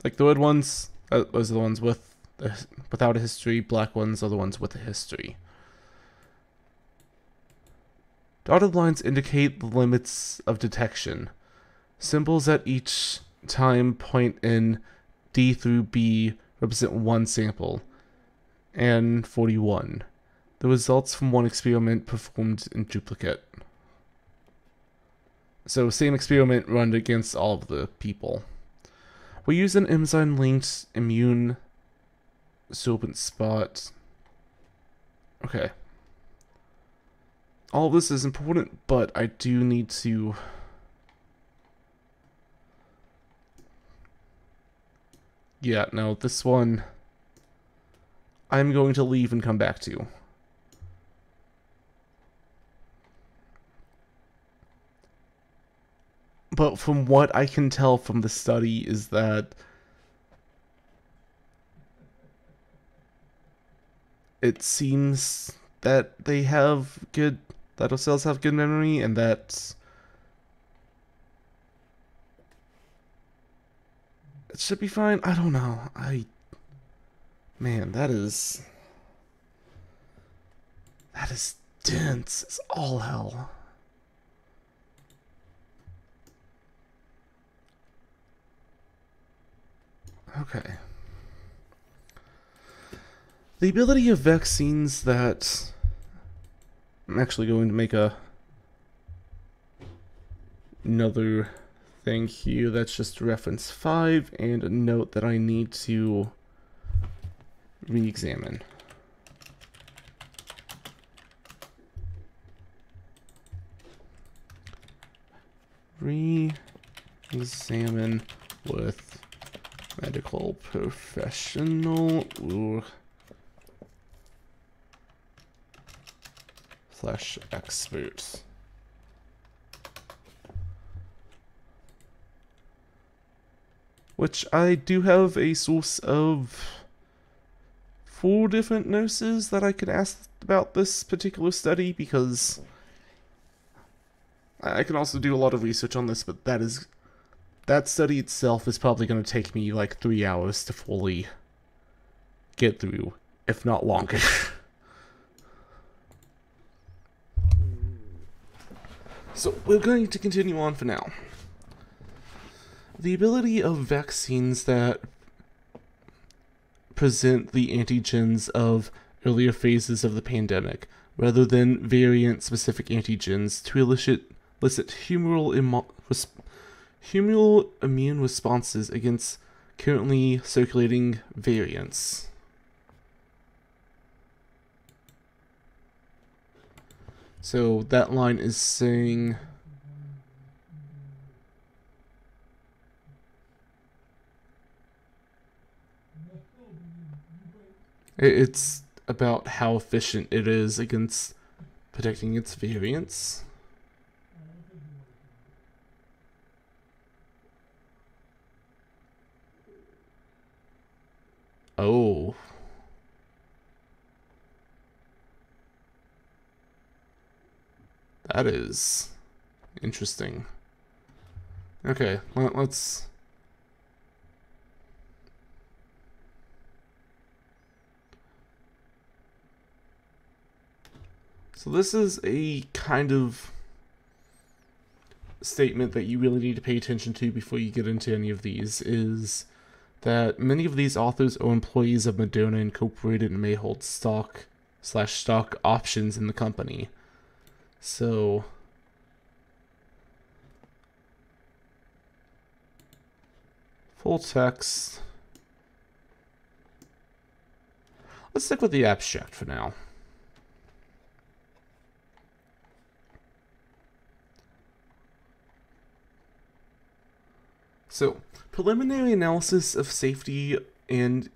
like the red ones. Those are the ones without a history. Black ones are the ones with a history. Dotted lines indicate the limits of detection. Symbols at each time point in D through B represent one sample, and 41. The results from one experiment performed in duplicate. So, same experiment run against all of the people. We use an enzyme-linked immune sorbent spot. Okay. All of this is important, but I do need to... Yeah, no, this one I'm going to leave and come back to. But from what I can tell from the study is that it seems that they have good, that our cells have good memory, and that it should be fine. I don't know. Man, that is dense as all hell. Okay. The ability of vaccines that... I'm actually going to make another thing here that's just reference 5 and a note that I need to re-examine. Re-examine with medical professional / experts. Which I do have a source of 4 different nurses that I could ask about this particular study, because I can also do a lot of research on this, but that study itself is probably going to take me like 3 hours to fully get through, if not longer. So we're going to continue on for now. The ability of vaccines that present the antigens of earlier phases of the pandemic, rather than variant-specific antigens, to elicit humoral immune responses against currently circulating variants. So that line is saying it's about how efficient it is against protecting its variants. Oh. That is interesting. Okay, let's... So this is a kind of statement that you really need to pay attention to before you get into any of these, is that many of these authors are employees of Moderna Incorporated and may hold stock options in the company. So full text. Let's stick with the abstract for now. So, preliminary analysis of safety and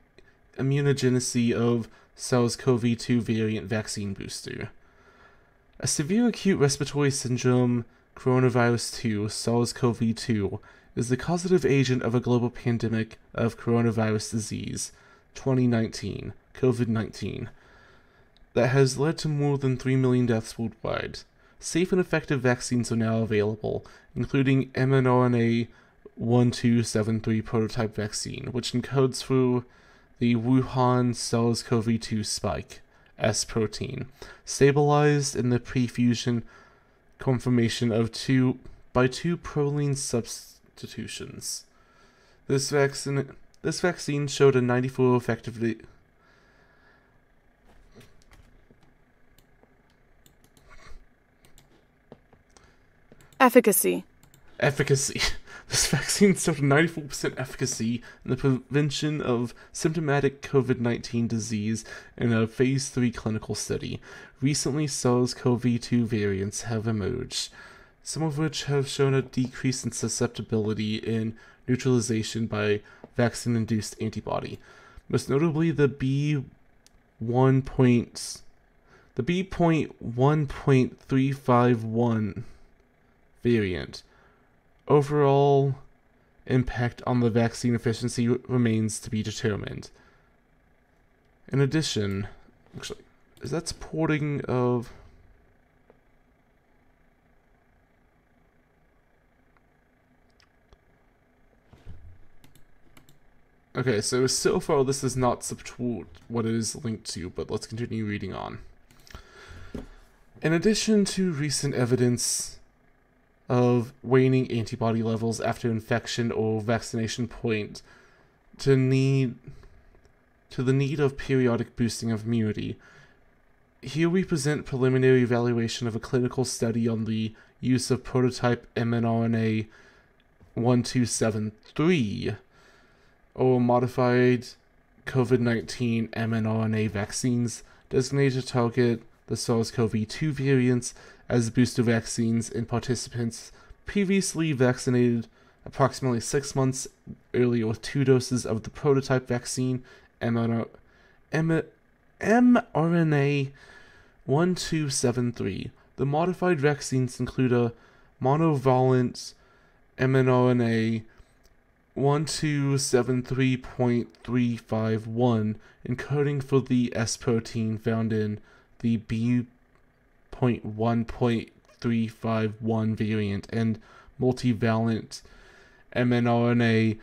immunogenicity of SARS-CoV-2 variant vaccine booster. A severe acute respiratory syndrome coronavirus 2, SARS-CoV-2, is the causative agent of a global pandemic of coronavirus disease, 2019, COVID-19, that has led to more than 3 million deaths worldwide. Safe and effective vaccines are now available, including mRNA 1273 prototype vaccine, which encodes for the Wuhan SARS-CoV-2 spike, S protein, stabilized in the pre-fusion conformation of two proline substitutions. This vaccine showed a 94% effectivity. Efficacy. This vaccine showed a 94% efficacy in the prevention of symptomatic COVID-19 disease in a phase 3 clinical study. Recently, SARS-CoV-2 variants have emerged, some of which have shown a decrease in susceptibility in neutralization by vaccine-induced antibody. Most notably, the B.1.351 variant. Overall impact on the vaccine efficiency remains to be determined. In addition, actually, is that supporting of... Okay, so far this does not support what it is linked to, but let's continue reading on. In addition to recent evidence of waning antibody levels after infection or vaccination point to the need of periodic boosting of immunity, here we present preliminary evaluation of a clinical study on the use of prototype mRNA 1273 or modified COVID-19 mRNA vaccines designated to target the SARS-CoV-2 variants as booster vaccines in participants previously vaccinated approximately 6 months earlier with 2 doses of the prototype vaccine mRNA 1273. The modified vaccines include a monovalent mRNA 1273.351 encoding for the S protein found in the B.1.351 variant and multivalent mRNA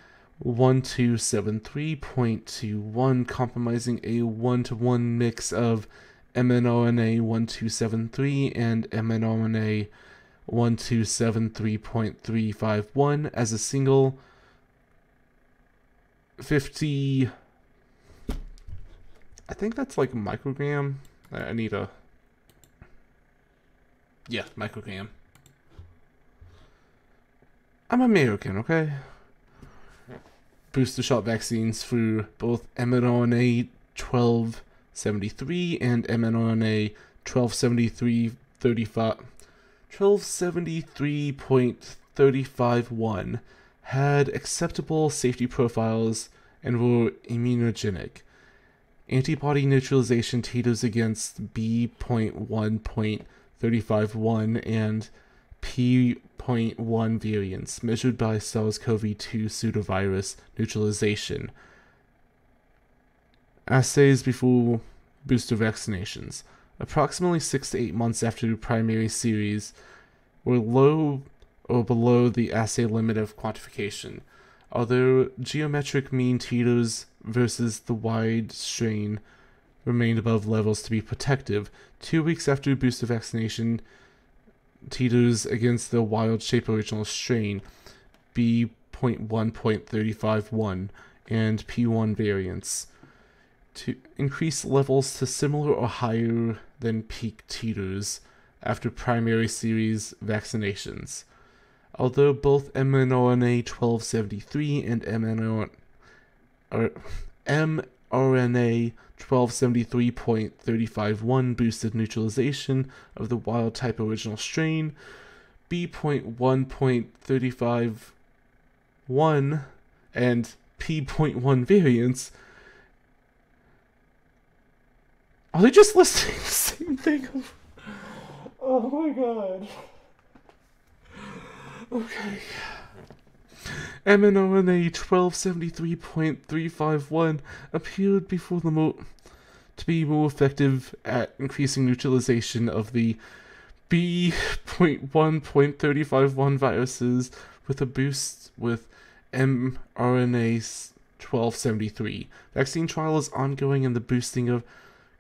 1273.21 comprising a 1-to-1 mix of mRNA 1273 and mRNA 1273.351 as a single 50... I think that's like microgram. I need a... Yeah, microgram. I'm American, okay? Booster shot vaccines for both mRNA 1273 and mRNA 1273.351 had acceptable safety profiles and were immunogenic. Antibody neutralization titers against B.1.351 and P.1 variants measured by SARS-CoV-2 pseudovirus neutralization. Assays before booster vaccinations. Approximately 6 to 8 months after the primary series were low or below the assay limit of quantification. Although geometric mean titers versus the wide strain remained above levels to be protective. 2 weeks after booster vaccination, titers against the wild shape original strain, B.1.351, and P1 variants, to increase levels to similar or higher than peak titers after primary series vaccinations. Although both mRNA 1273 and mRNA 1273.351 boosted neutralization of the wild type original strain, B.1.351 and P.1 variants. Are they just listing the same thing? Oh my god. Okay. mRNA 1273.351 appeared before to be more effective at increasing neutralization of the B.1.351 viruses with a boost with mRNA 1273. Vaccine trial is ongoing in the boosting of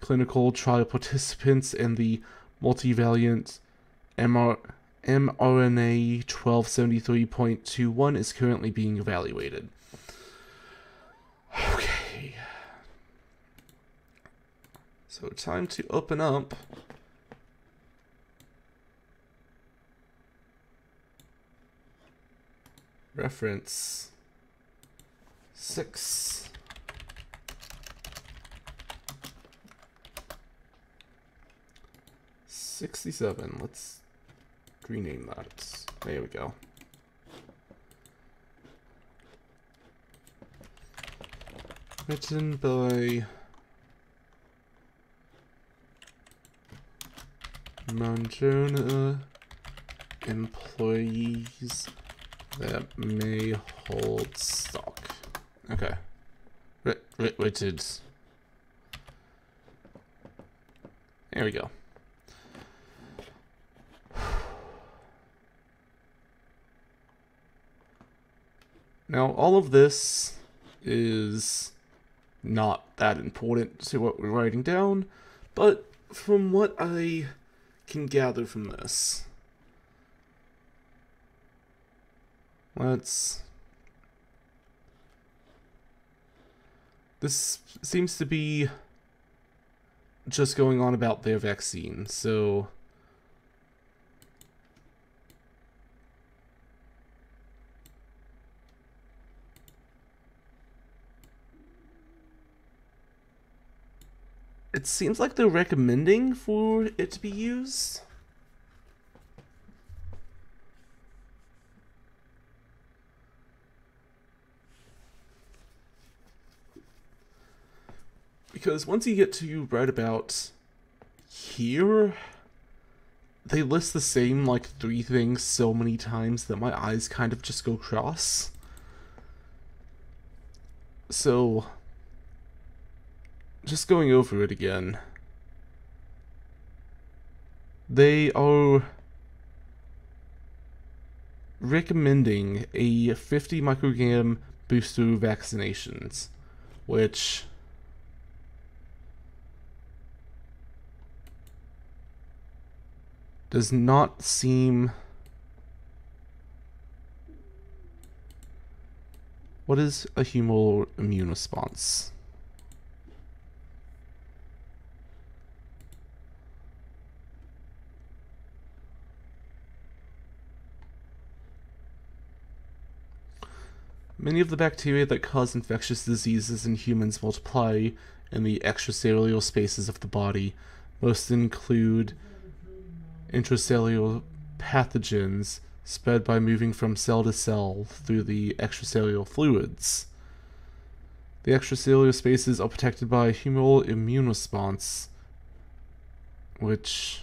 clinical trial participants, and the multivalent mRNA 1273.21 is currently being evaluated. Okay. So time to open up reference 6. '67. Let's rename that. There we go. Written by Manjona employees that may hold stock. Okay. Written. There we go. Now, all of this is not that important to what we're writing down, but from what I can gather from this, this seems to be just going on about their vaccine, so it seems like they're recommending for it to be used. Because once you get to right about here, they list the same, like, 3 things so many times that my eyes kind of just go cross. So just going over it again, they are recommending a 50 microgram booster vaccinations, which does not seem... What is a humoral immune response? Many of the bacteria that cause infectious diseases in humans multiply in the extracellular spaces of the body. Most include intracellular pathogens spread by moving from cell to cell through the extracellular fluids. The extracellular spaces are protected by a humoral immune response, which...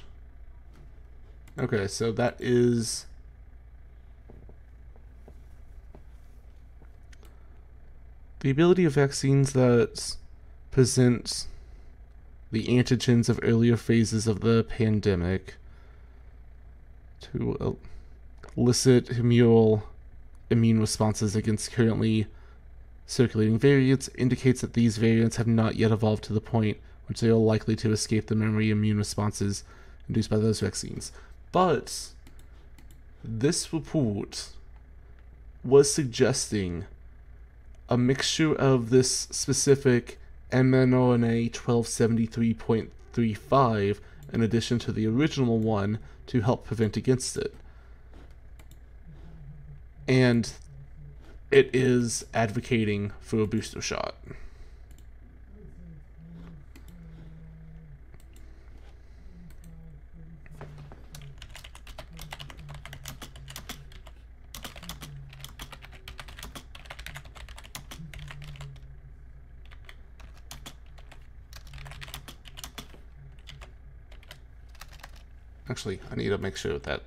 Okay, so that is... the ability of vaccines that present the antigens of earlier phases of the pandemic to elicit humoral immune responses against currently circulating variants indicates that these variants have not yet evolved to the point which they are likely to escape the memory immune responses induced by those vaccines. But this report was suggesting a mixture of this specific mRNA 1273.35 in addition to the original one to help prevent against it. And it is advocating for a booster shot. Actually, I need to make sure that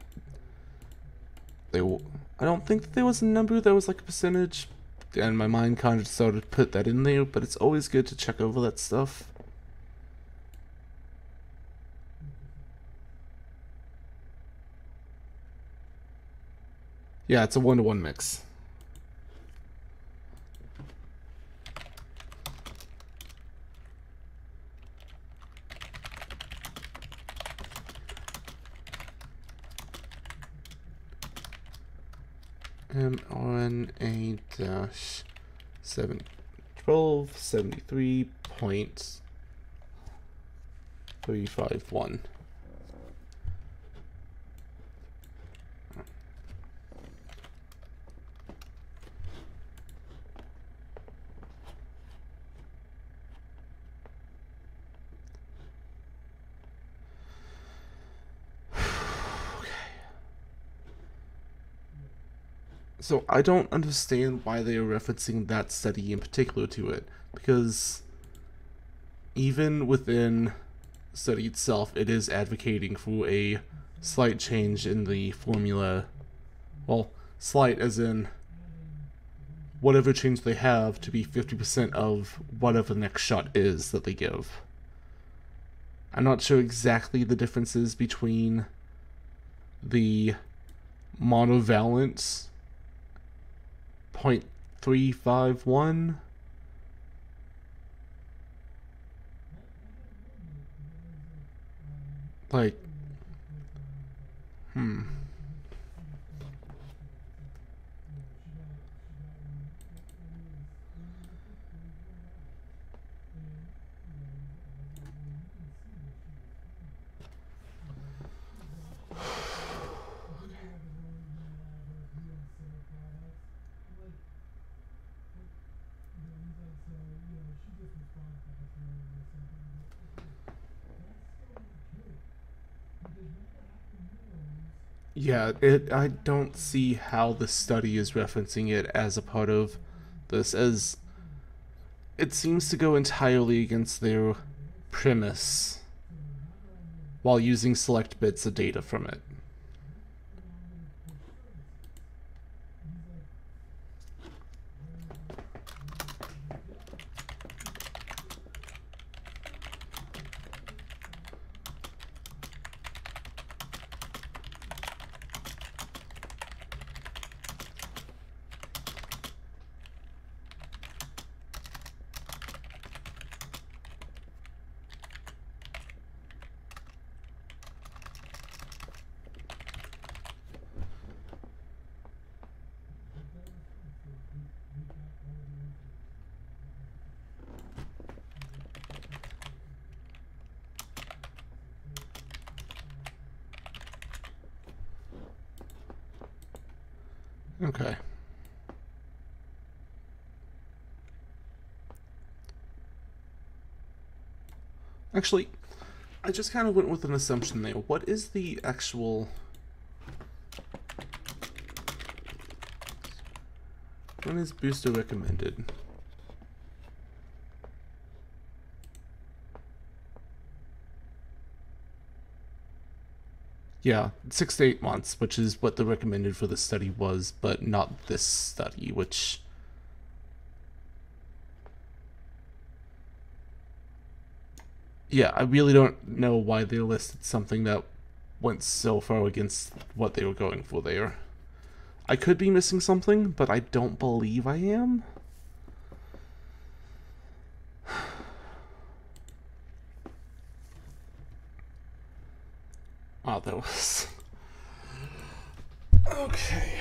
they will. I don't think that there was a number that was like a percentage, and my mind kind of started to put that in there, but it's always good to check over that stuff. Yeah, it's a 1-to-1 mix. mRNA-1273.351. So I don't understand why they are referencing that study in particular to it, because even within the study itself, it is advocating for a slight change in the formula. Well, slight as in whatever change they have to be 50% of whatever the next shot is that they give. I'm not sure exactly the differences between the monovalent 0.351 like yeah, I don't see how the study is referencing it as a part of this, as it seems to go entirely against their premise while using select bits of data from it. Okay. Actually, I just kind of went with an assumption there. What is the actual... When is booster recommended? Yeah, 6 to 8 months, which is what the recommended for the study was, but not this study, which... Yeah, I really don't know why they listed something that went so far against what they were going for there. I could be missing something, but I don't believe I am. Wow, that was... Okay.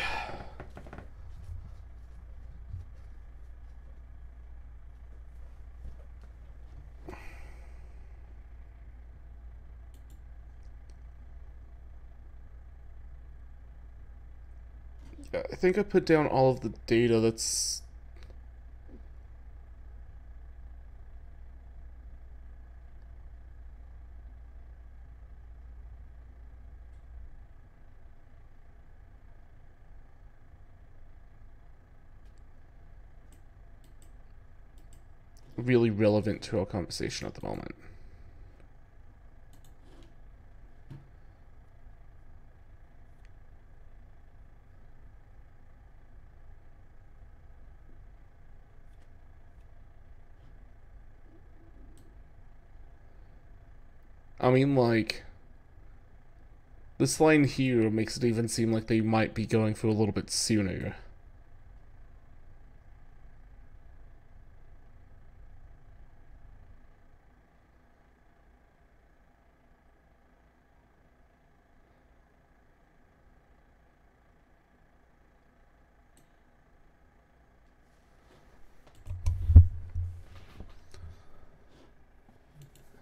Yeah, I think I put down all of the data that's... really relevant to our conversation at the moment. I mean, like, this line here makes it even seem like they might be going for a little bit sooner.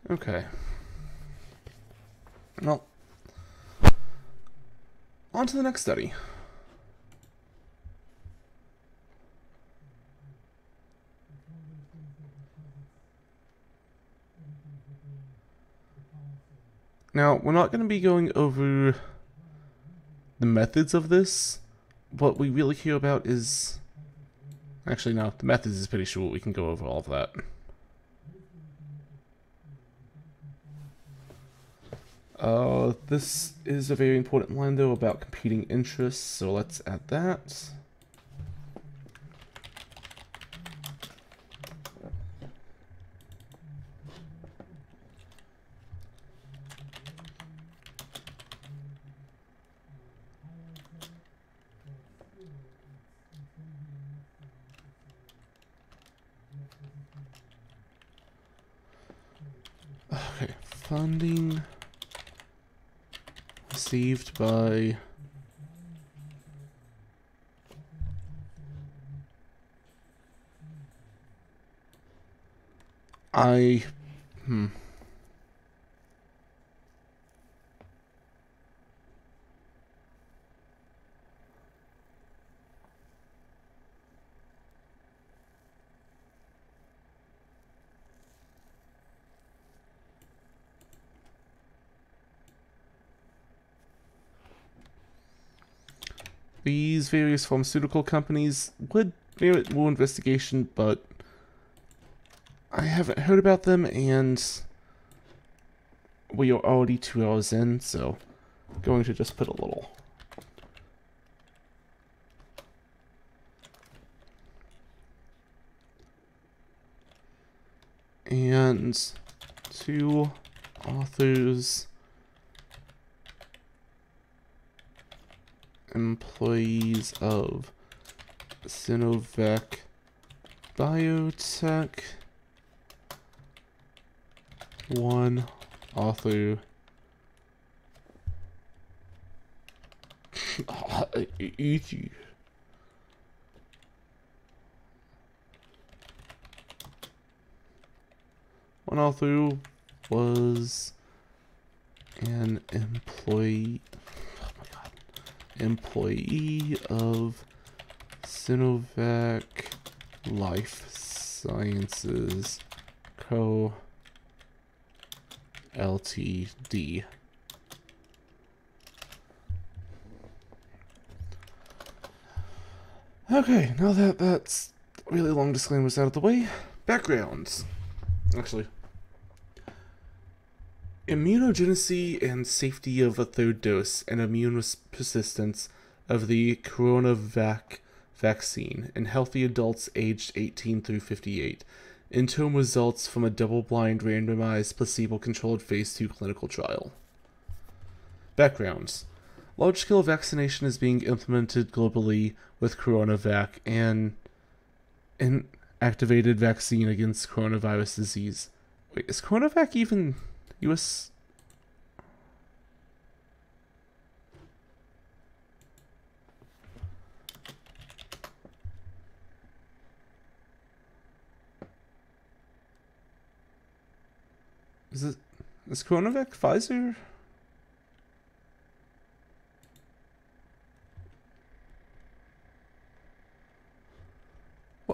Okay. Well, on to the next study. Now, we're not going to be going over the methods of this. What we really care about is... Actually, no, the methods is pretty sure we can go over all of that. This is a very important line, though, about competing interests, so let's add that. Okay, funding received by these various pharmaceutical companies would merit more investigation, but I haven't heard about them, and we are already 2 hours in, so I'm going to just put a little. And 2 authors, employees of Sinovac Biotech, 1 author easy. One author was an employee. Oh my god. Employee of Sinovac Life Sciences Co. Ltd. Okay, now that that's really long disclaimers out of the way, backgrounds. Actually, immunogenicity and safety of a third dose and immune persistence of the coronavac vaccine in healthy adults aged 18 through 58. Interim results from a double-blind randomized placebo-controlled phase 2 clinical trial. Backgrounds. Large-scale vaccination is being implemented globally with coronavac and an activated vaccine against coronavirus disease. Wait, is coronavac even US? Is Coronavac Pfizer?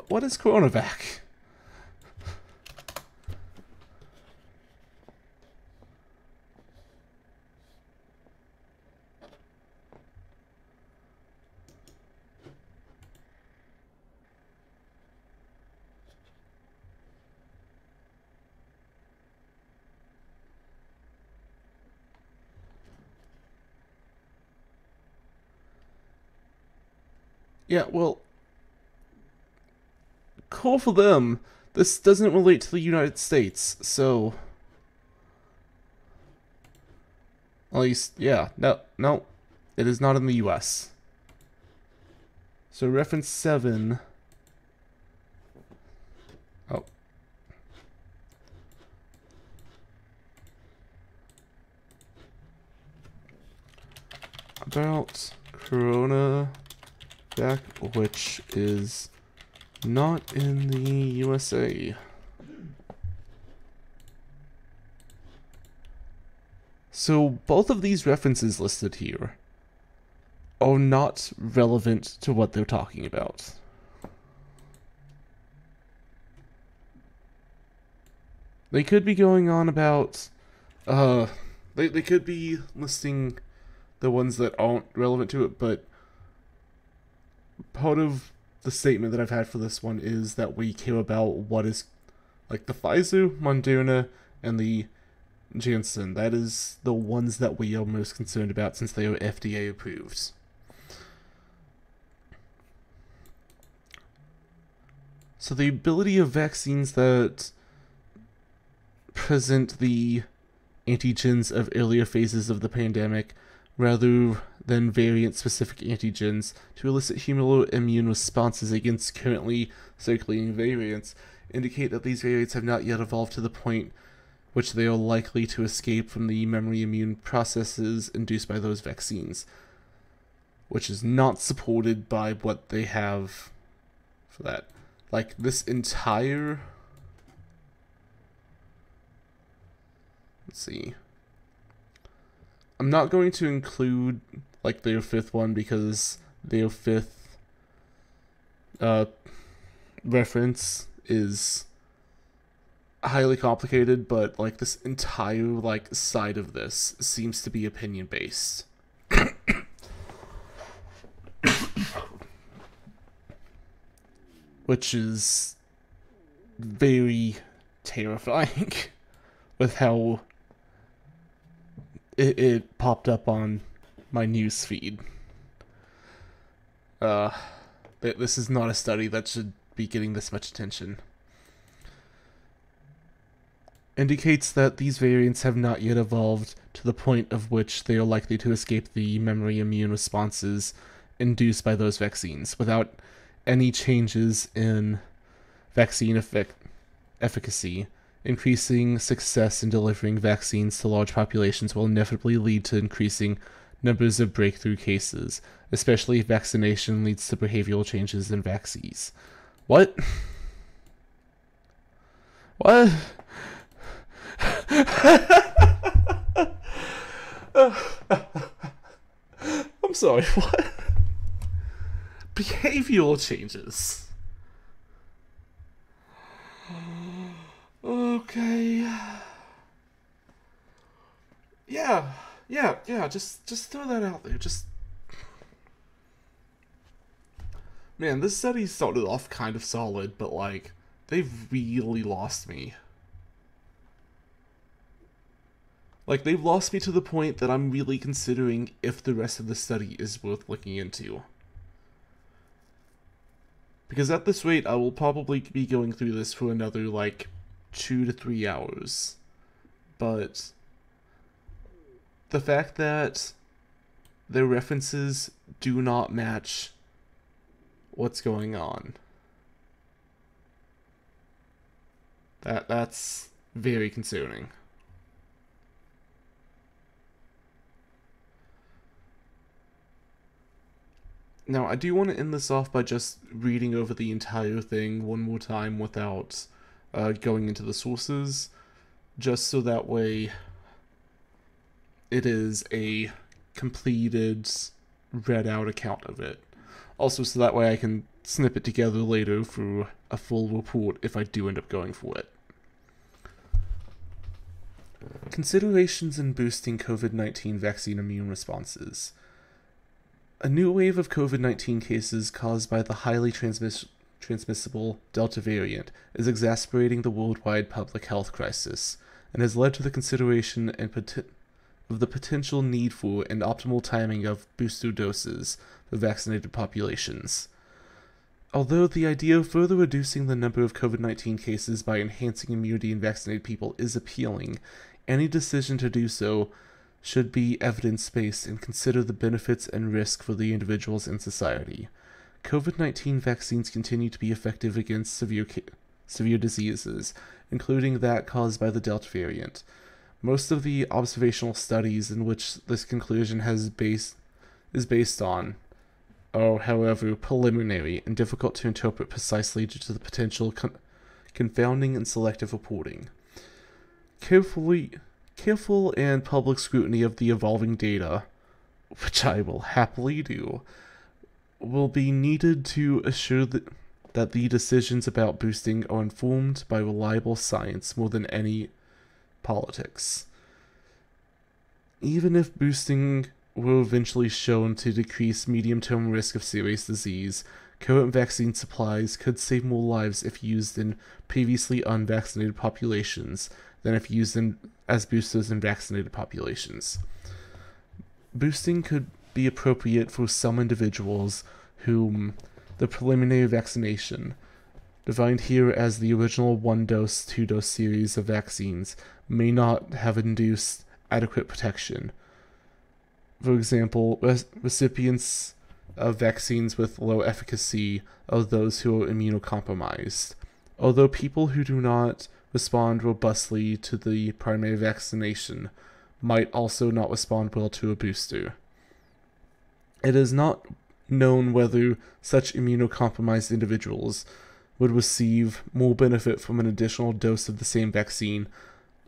What is Coronavac? Yeah, well, cool for them. This doesn't relate to the United States, so... At least, yeah, no, it is not in the US. So reference 7... Oh. About Corona back, which is not in the USA. So both of these references listed here are not relevant to what they're talking about. They could be going on about, they could be listing the ones that aren't relevant to it, but part of the statement that I've had for this one is that we care about what is, like, the Pfizer, Moderna, and the Janssen. That is the ones that we are most concerned about since they are FDA approved. So the ability of vaccines that present the antigens of earlier phases of the pandemic rather than variant-specific antigens to elicit humoral immune responses against currently circulating variants indicate that these variants have not yet evolved to the point which they are likely to escape from the memory immune processes induced by those vaccines, which is not supported by what they have for that. Like, this entire... Let's see. I'm not going to include, like, their fifth one because their fifth reference is highly complicated, but, like, this entire, like, side of this seems to be opinion-based. Which is very terrifying with how it popped up on my news feed. This is not a study that should be getting this much attention. Indicates that these variants have not yet evolved to the point of which they are likely to escape the memory immune responses induced by those vaccines without any changes in vaccine efficacy. Increasing success in delivering vaccines to large populations will inevitably lead to increasing numbers of breakthrough cases, especially if vaccination leads to behavioral changes in vaccies. What? What? I'm sorry, what? Behavioral changes. Okay. Yeah, just throw that out there. Man, this study started off kind of solid, but, like, they've really lost me. Like, they've lost me to the point that I'm really considering if the rest of the study is worth looking into. Because at this rate, I will probably be going through this for another, like, 2 to 3 hours. But the fact that their references do not match what's going on, that's very concerning. Now, I do want to end this off by just reading over the entire thing one more time without going into the sources. just so that way it is a completed, read out account of it. Also, so that way I can snip it together later for a full report if I do end up going for it. Considerations in boosting COVID-19 vaccine immune responses. A new wave of COVID-19 cases caused by the highly transmissible Delta variant is exacerbating the worldwide public health crisis and has led to the consideration of the potential need for and optimal timing of booster doses for vaccinated populations. Although the idea of further reducing the number of COVID-19 cases by enhancing immunity in vaccinated people is appealing, any decision to do so should be evidence-based and consider the benefits and risk for the individuals and society. COVID-19 vaccines continue to be effective against severe diseases, including that caused by the Delta variant. Most of the observational studies in which this conclusion is based on are, however, preliminary and difficult to interpret precisely due to the potential confounding and selective reporting. Careful and public scrutiny of the evolving data, which I will happily do, will be needed to assure that the decisions about boosting are informed by reliable science more than any politics. Even if boosting were eventually shown to decrease medium-term risk of serious disease, current vaccine supplies could save more lives if used in previously unvaccinated populations than if used as boosters in vaccinated populations. Boosting could be appropriate for some individuals whom the preliminary vaccination, defined here as the original 1-dose, 2-dose series of vaccines, may not have induced adequate protection. For example, recipients of vaccines with low efficacy are those who are immunocompromised, although people who do not respond robustly to the primary vaccination might also not respond well to a booster. It is not known whether such immunocompromised individuals would receive more benefit from an additional dose of the same vaccine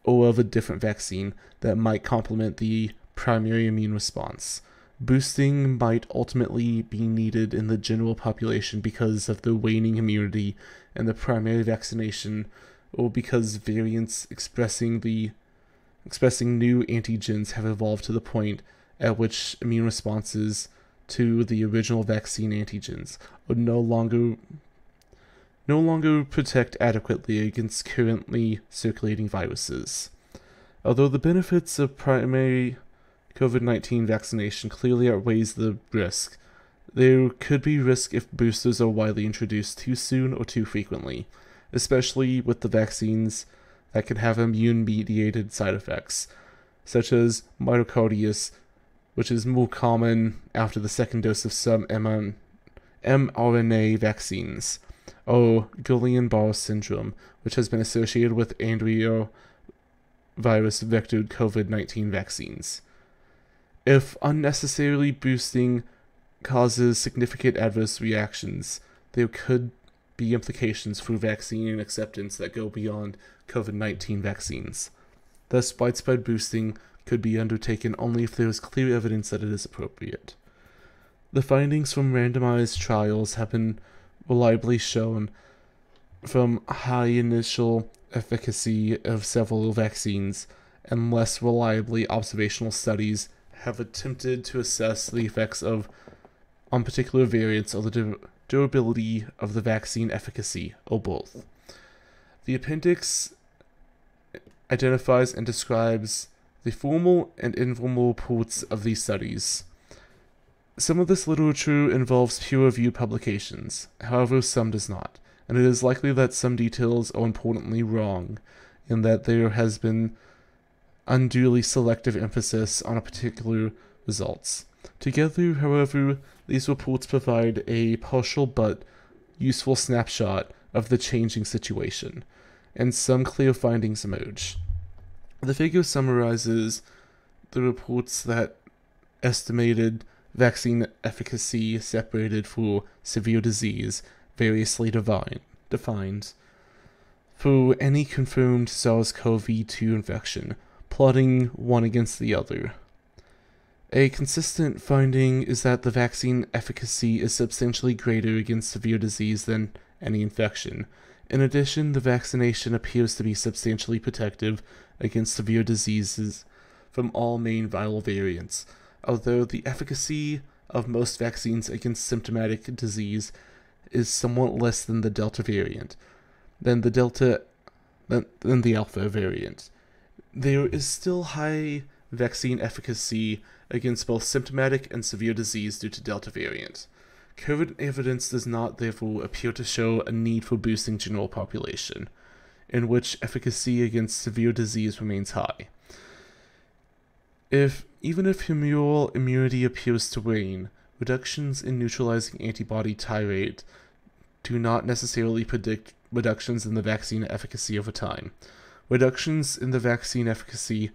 or of a different vaccine that might complement the primary immune response. Boosting might ultimately be needed in the general population because of the waning immunity and the primary vaccination, or because variants expressing new antigens have evolved to the point at which immune responses to the original vaccine antigens would no longer protect adequately against currently circulating viruses. Although the benefits of primary COVID-19 vaccination clearly outweighs the risk, there could be risk if boosters are widely introduced too soon or too frequently, especially with the vaccines that can have immune-mediated side effects, such as myocarditis, which is more common after the second dose of some mRNA vaccines, or Guillain-Barré syndrome, which has been associated with adenovirus vectored COVID-19 vaccines. If unnecessarily boosting causes significant adverse reactions, there could be implications for vaccine acceptance that go beyond COVID-19 vaccines. Thus, widespread boosting could be undertaken only if there is clear evidence that it is appropriate. The findings from randomized trials have been reliably shown from high initial efficacy of several vaccines, and less reliably observational studies have attempted to assess the effects on particular variants or the durability of the vaccine efficacy, or both. The appendix identifies and describes the formal and informal reports of these studies. Some of this literature involves peer-reviewed publications, however some does not, and it is likely that some details are importantly wrong, in that there has been unduly selective emphasis on a particular results. Together, however, these reports provide a partial but useful snapshot of the changing situation, and some clear findings emerge. The figure summarizes the reports that estimated vaccine efficacy separated for severe disease, variously defined. for any confirmed SARS-CoV-2 infection, plotting one against the other. A consistent finding is that the vaccine efficacy is substantially greater against severe disease than any infection. In addition, the vaccination appears to be substantially protective against severe diseases from all main viral variants, although the efficacy of most vaccines against symptomatic disease is somewhat less than the Delta variant, than the Alpha variant. There is still high vaccine efficacy against both symptomatic and severe disease due to Delta variant. COVID evidence does not therefore appear to show a need for boosting general population, in which efficacy against severe disease remains high. Even if humoral immunity appears to wane, reductions in neutralizing antibody tyrate do not necessarily predict reductions in the vaccine efficacy over time. Reductions in the vaccine efficacy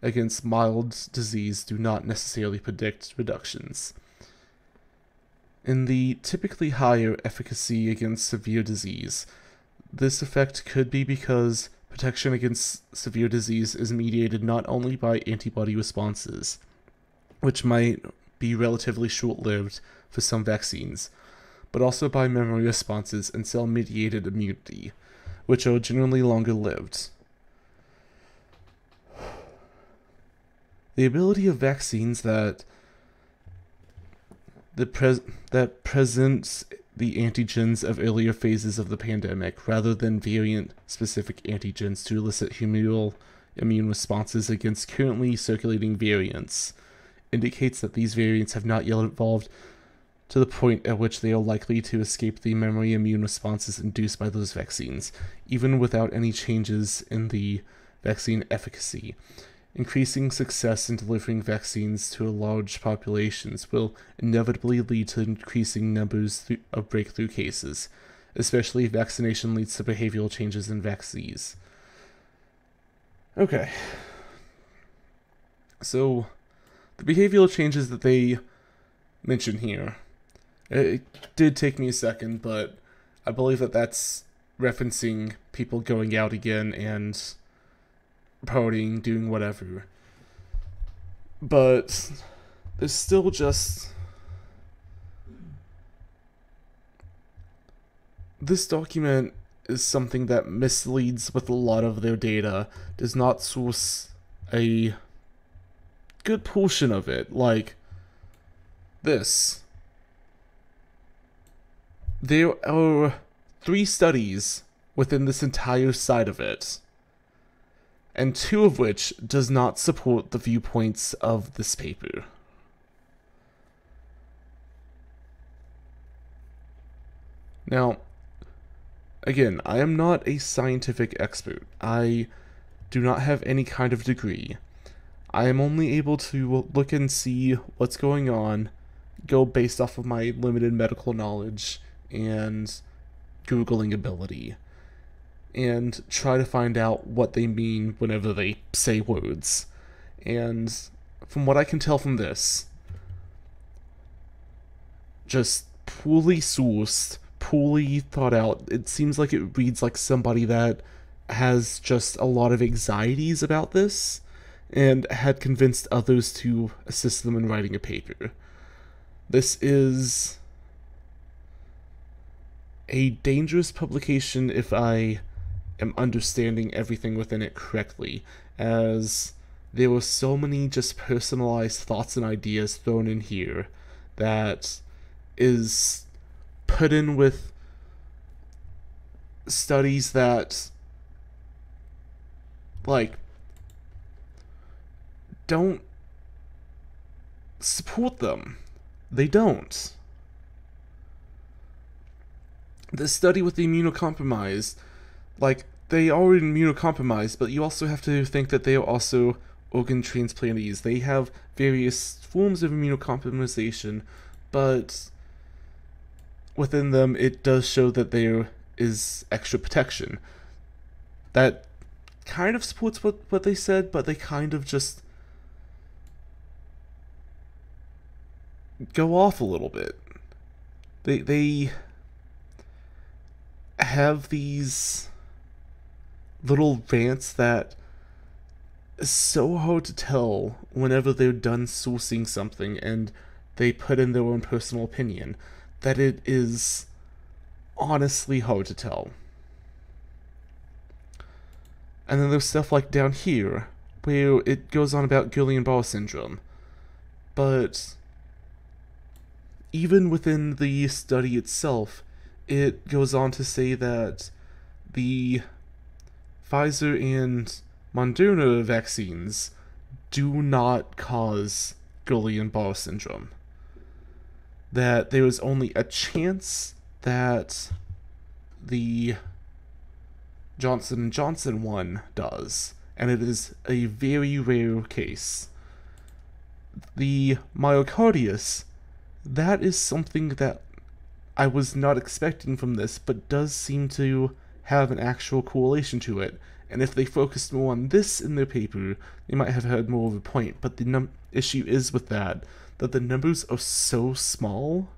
against mild disease do not necessarily predict reductions in the typically higher efficacy against severe disease. This effect could be because protection against severe disease is mediated not only by antibody responses, which might be relatively short-lived for some vaccines, but also by memory responses and cell-mediated immunity, which are generally longer-lived. The ability of vaccines that presents the antigens of earlier phases of the pandemic rather than variant-specific antigens to elicit humoral immune responses against currently circulating variants indicates that these variants have not yet evolved to the point at which they are likely to escape the memory immune responses induced by those vaccines, even without any changes in the vaccine efficacy. Increasing success in delivering vaccines to large populations will inevitably lead to increasing numbers of breakthrough cases, especially if vaccination leads to behavioral changes in vaccinees. Okay. So, the behavioral changes that they mention here, it did take me a second, but I believe that that's referencing people going out again and partying, doing whatever. But there's still just... This document is something that misleads with a lot of their data, does not source a good portion of it, like this. There are 3 studies within this entire side of it, and 2 of which does not support the viewpoints of this paper. Now, again, I am not a scientific expert. I do not have any kind of degree. I am only able to look and see what's going on, go based off of my limited medical knowledge and Googling ability, and try to find out what they mean whenever they say words. And from what I can tell from this, just poorly sourced, poorly thought out. It seems like it reads like somebody that has just a lot of anxieties about this and had convinced others to assist them in writing a paper. This is a dangerous publication if I am understanding everything within it correctly, as there were so many just personalized thoughts and ideas thrown in here that is put in with studies that, like, don't support them. They don't. The study with the immunocompromised, like, they are immunocompromised, but you also have to think that they are also organ transplantees. They have various forms of immunocompromisation, but within them it does show that there is extra protection. That kind of supports what they said, but they kind of just go off a little bit. They have these little rants that is so hard to tell whenever they're done sourcing something and they put in their own personal opinion, that it is honestly hard to tell. And then there's stuff like down here, where it goes on about Guillain-Barré syndrome. But even within the study itself, it goes on to say that the Pfizer and Moderna vaccines do not cause Guillain-Barré syndrome. That there is only a chance that the Johnson & Johnson one does, and it is a very rare case. The myocarditis, that is something that I was not expecting from this, but does seem to have an actual correlation to it, and if they focused more on this in their paper, they might have had more of a point, but the issue is with that the numbers are so small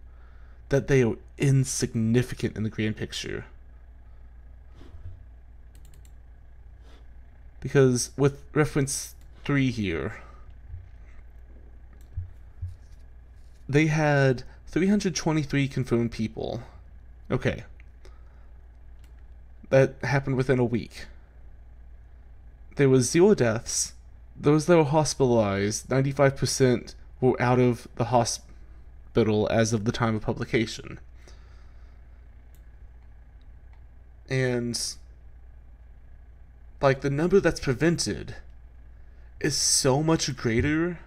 that they are insignificant in the grand picture. Because with reference 3 here, they had 323 confirmed people. Okay. That happened within a week. There was 0 deaths. Those that were hospitalized, 95% were out of the hospital as of the time of publication. And like, the number that's prevented is so much greater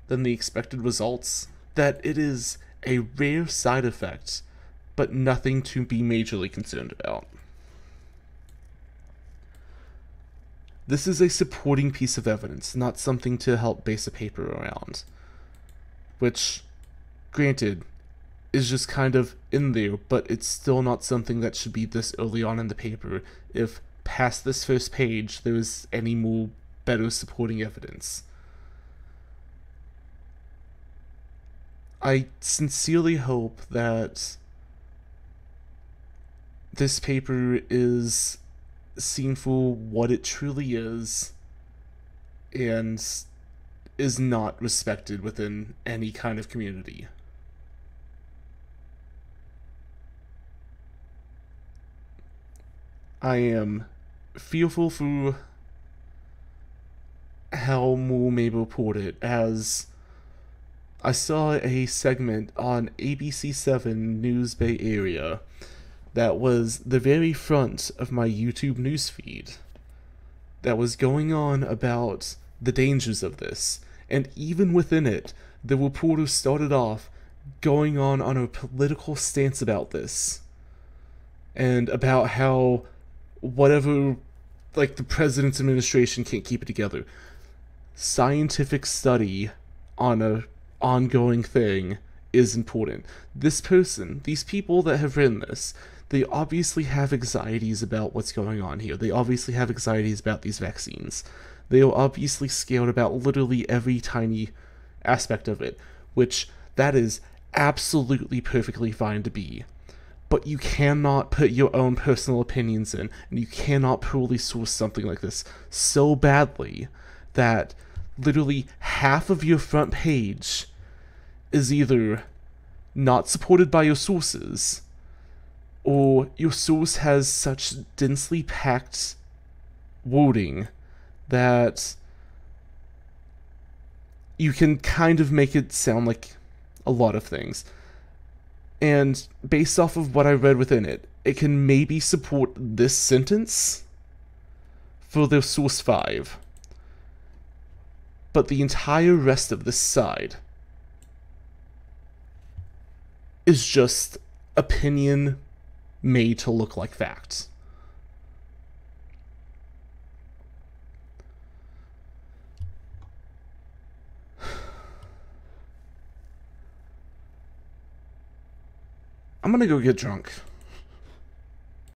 than the expected results that it is a rare side effect, but nothing to be majorly concerned about. This is a supporting piece of evidence, not something to help base a paper around. Which, granted, is just kind of in there, but it's still not something that should be this early on in the paper if past this first page there is any more better supporting evidence. I sincerely hope that this paper is seen for what it truly is and is not respected within any kind of community. I am fearful for how more may report it, as I saw a segment on ABC7 News Bay Area that was the very front of my YouTube newsfeed that was going on about the dangers of this, and even within it, the reporter started off going on a political stance about this, and about how whatever, like, the president's administration can't keep it together. Scientific study on a ongoing thing is important. This person, these people that have written this, they obviously have anxieties about what's going on here. They obviously have anxieties about these vaccines. They are obviously scared about literally every tiny aspect of it, which that is absolutely perfectly fine to be. But you cannot put your own personal opinions in, and you cannot poorly source something like this so badly that literally half of your front page is either not supported by your sources, or your source has such densely packed wording that you can kind of make it sound like a lot of things. And based off of what I read within it, it can maybe support this sentence for their source 5. But the entire rest of this side is just opinion made to look like facts. I'm gonna go get drunk.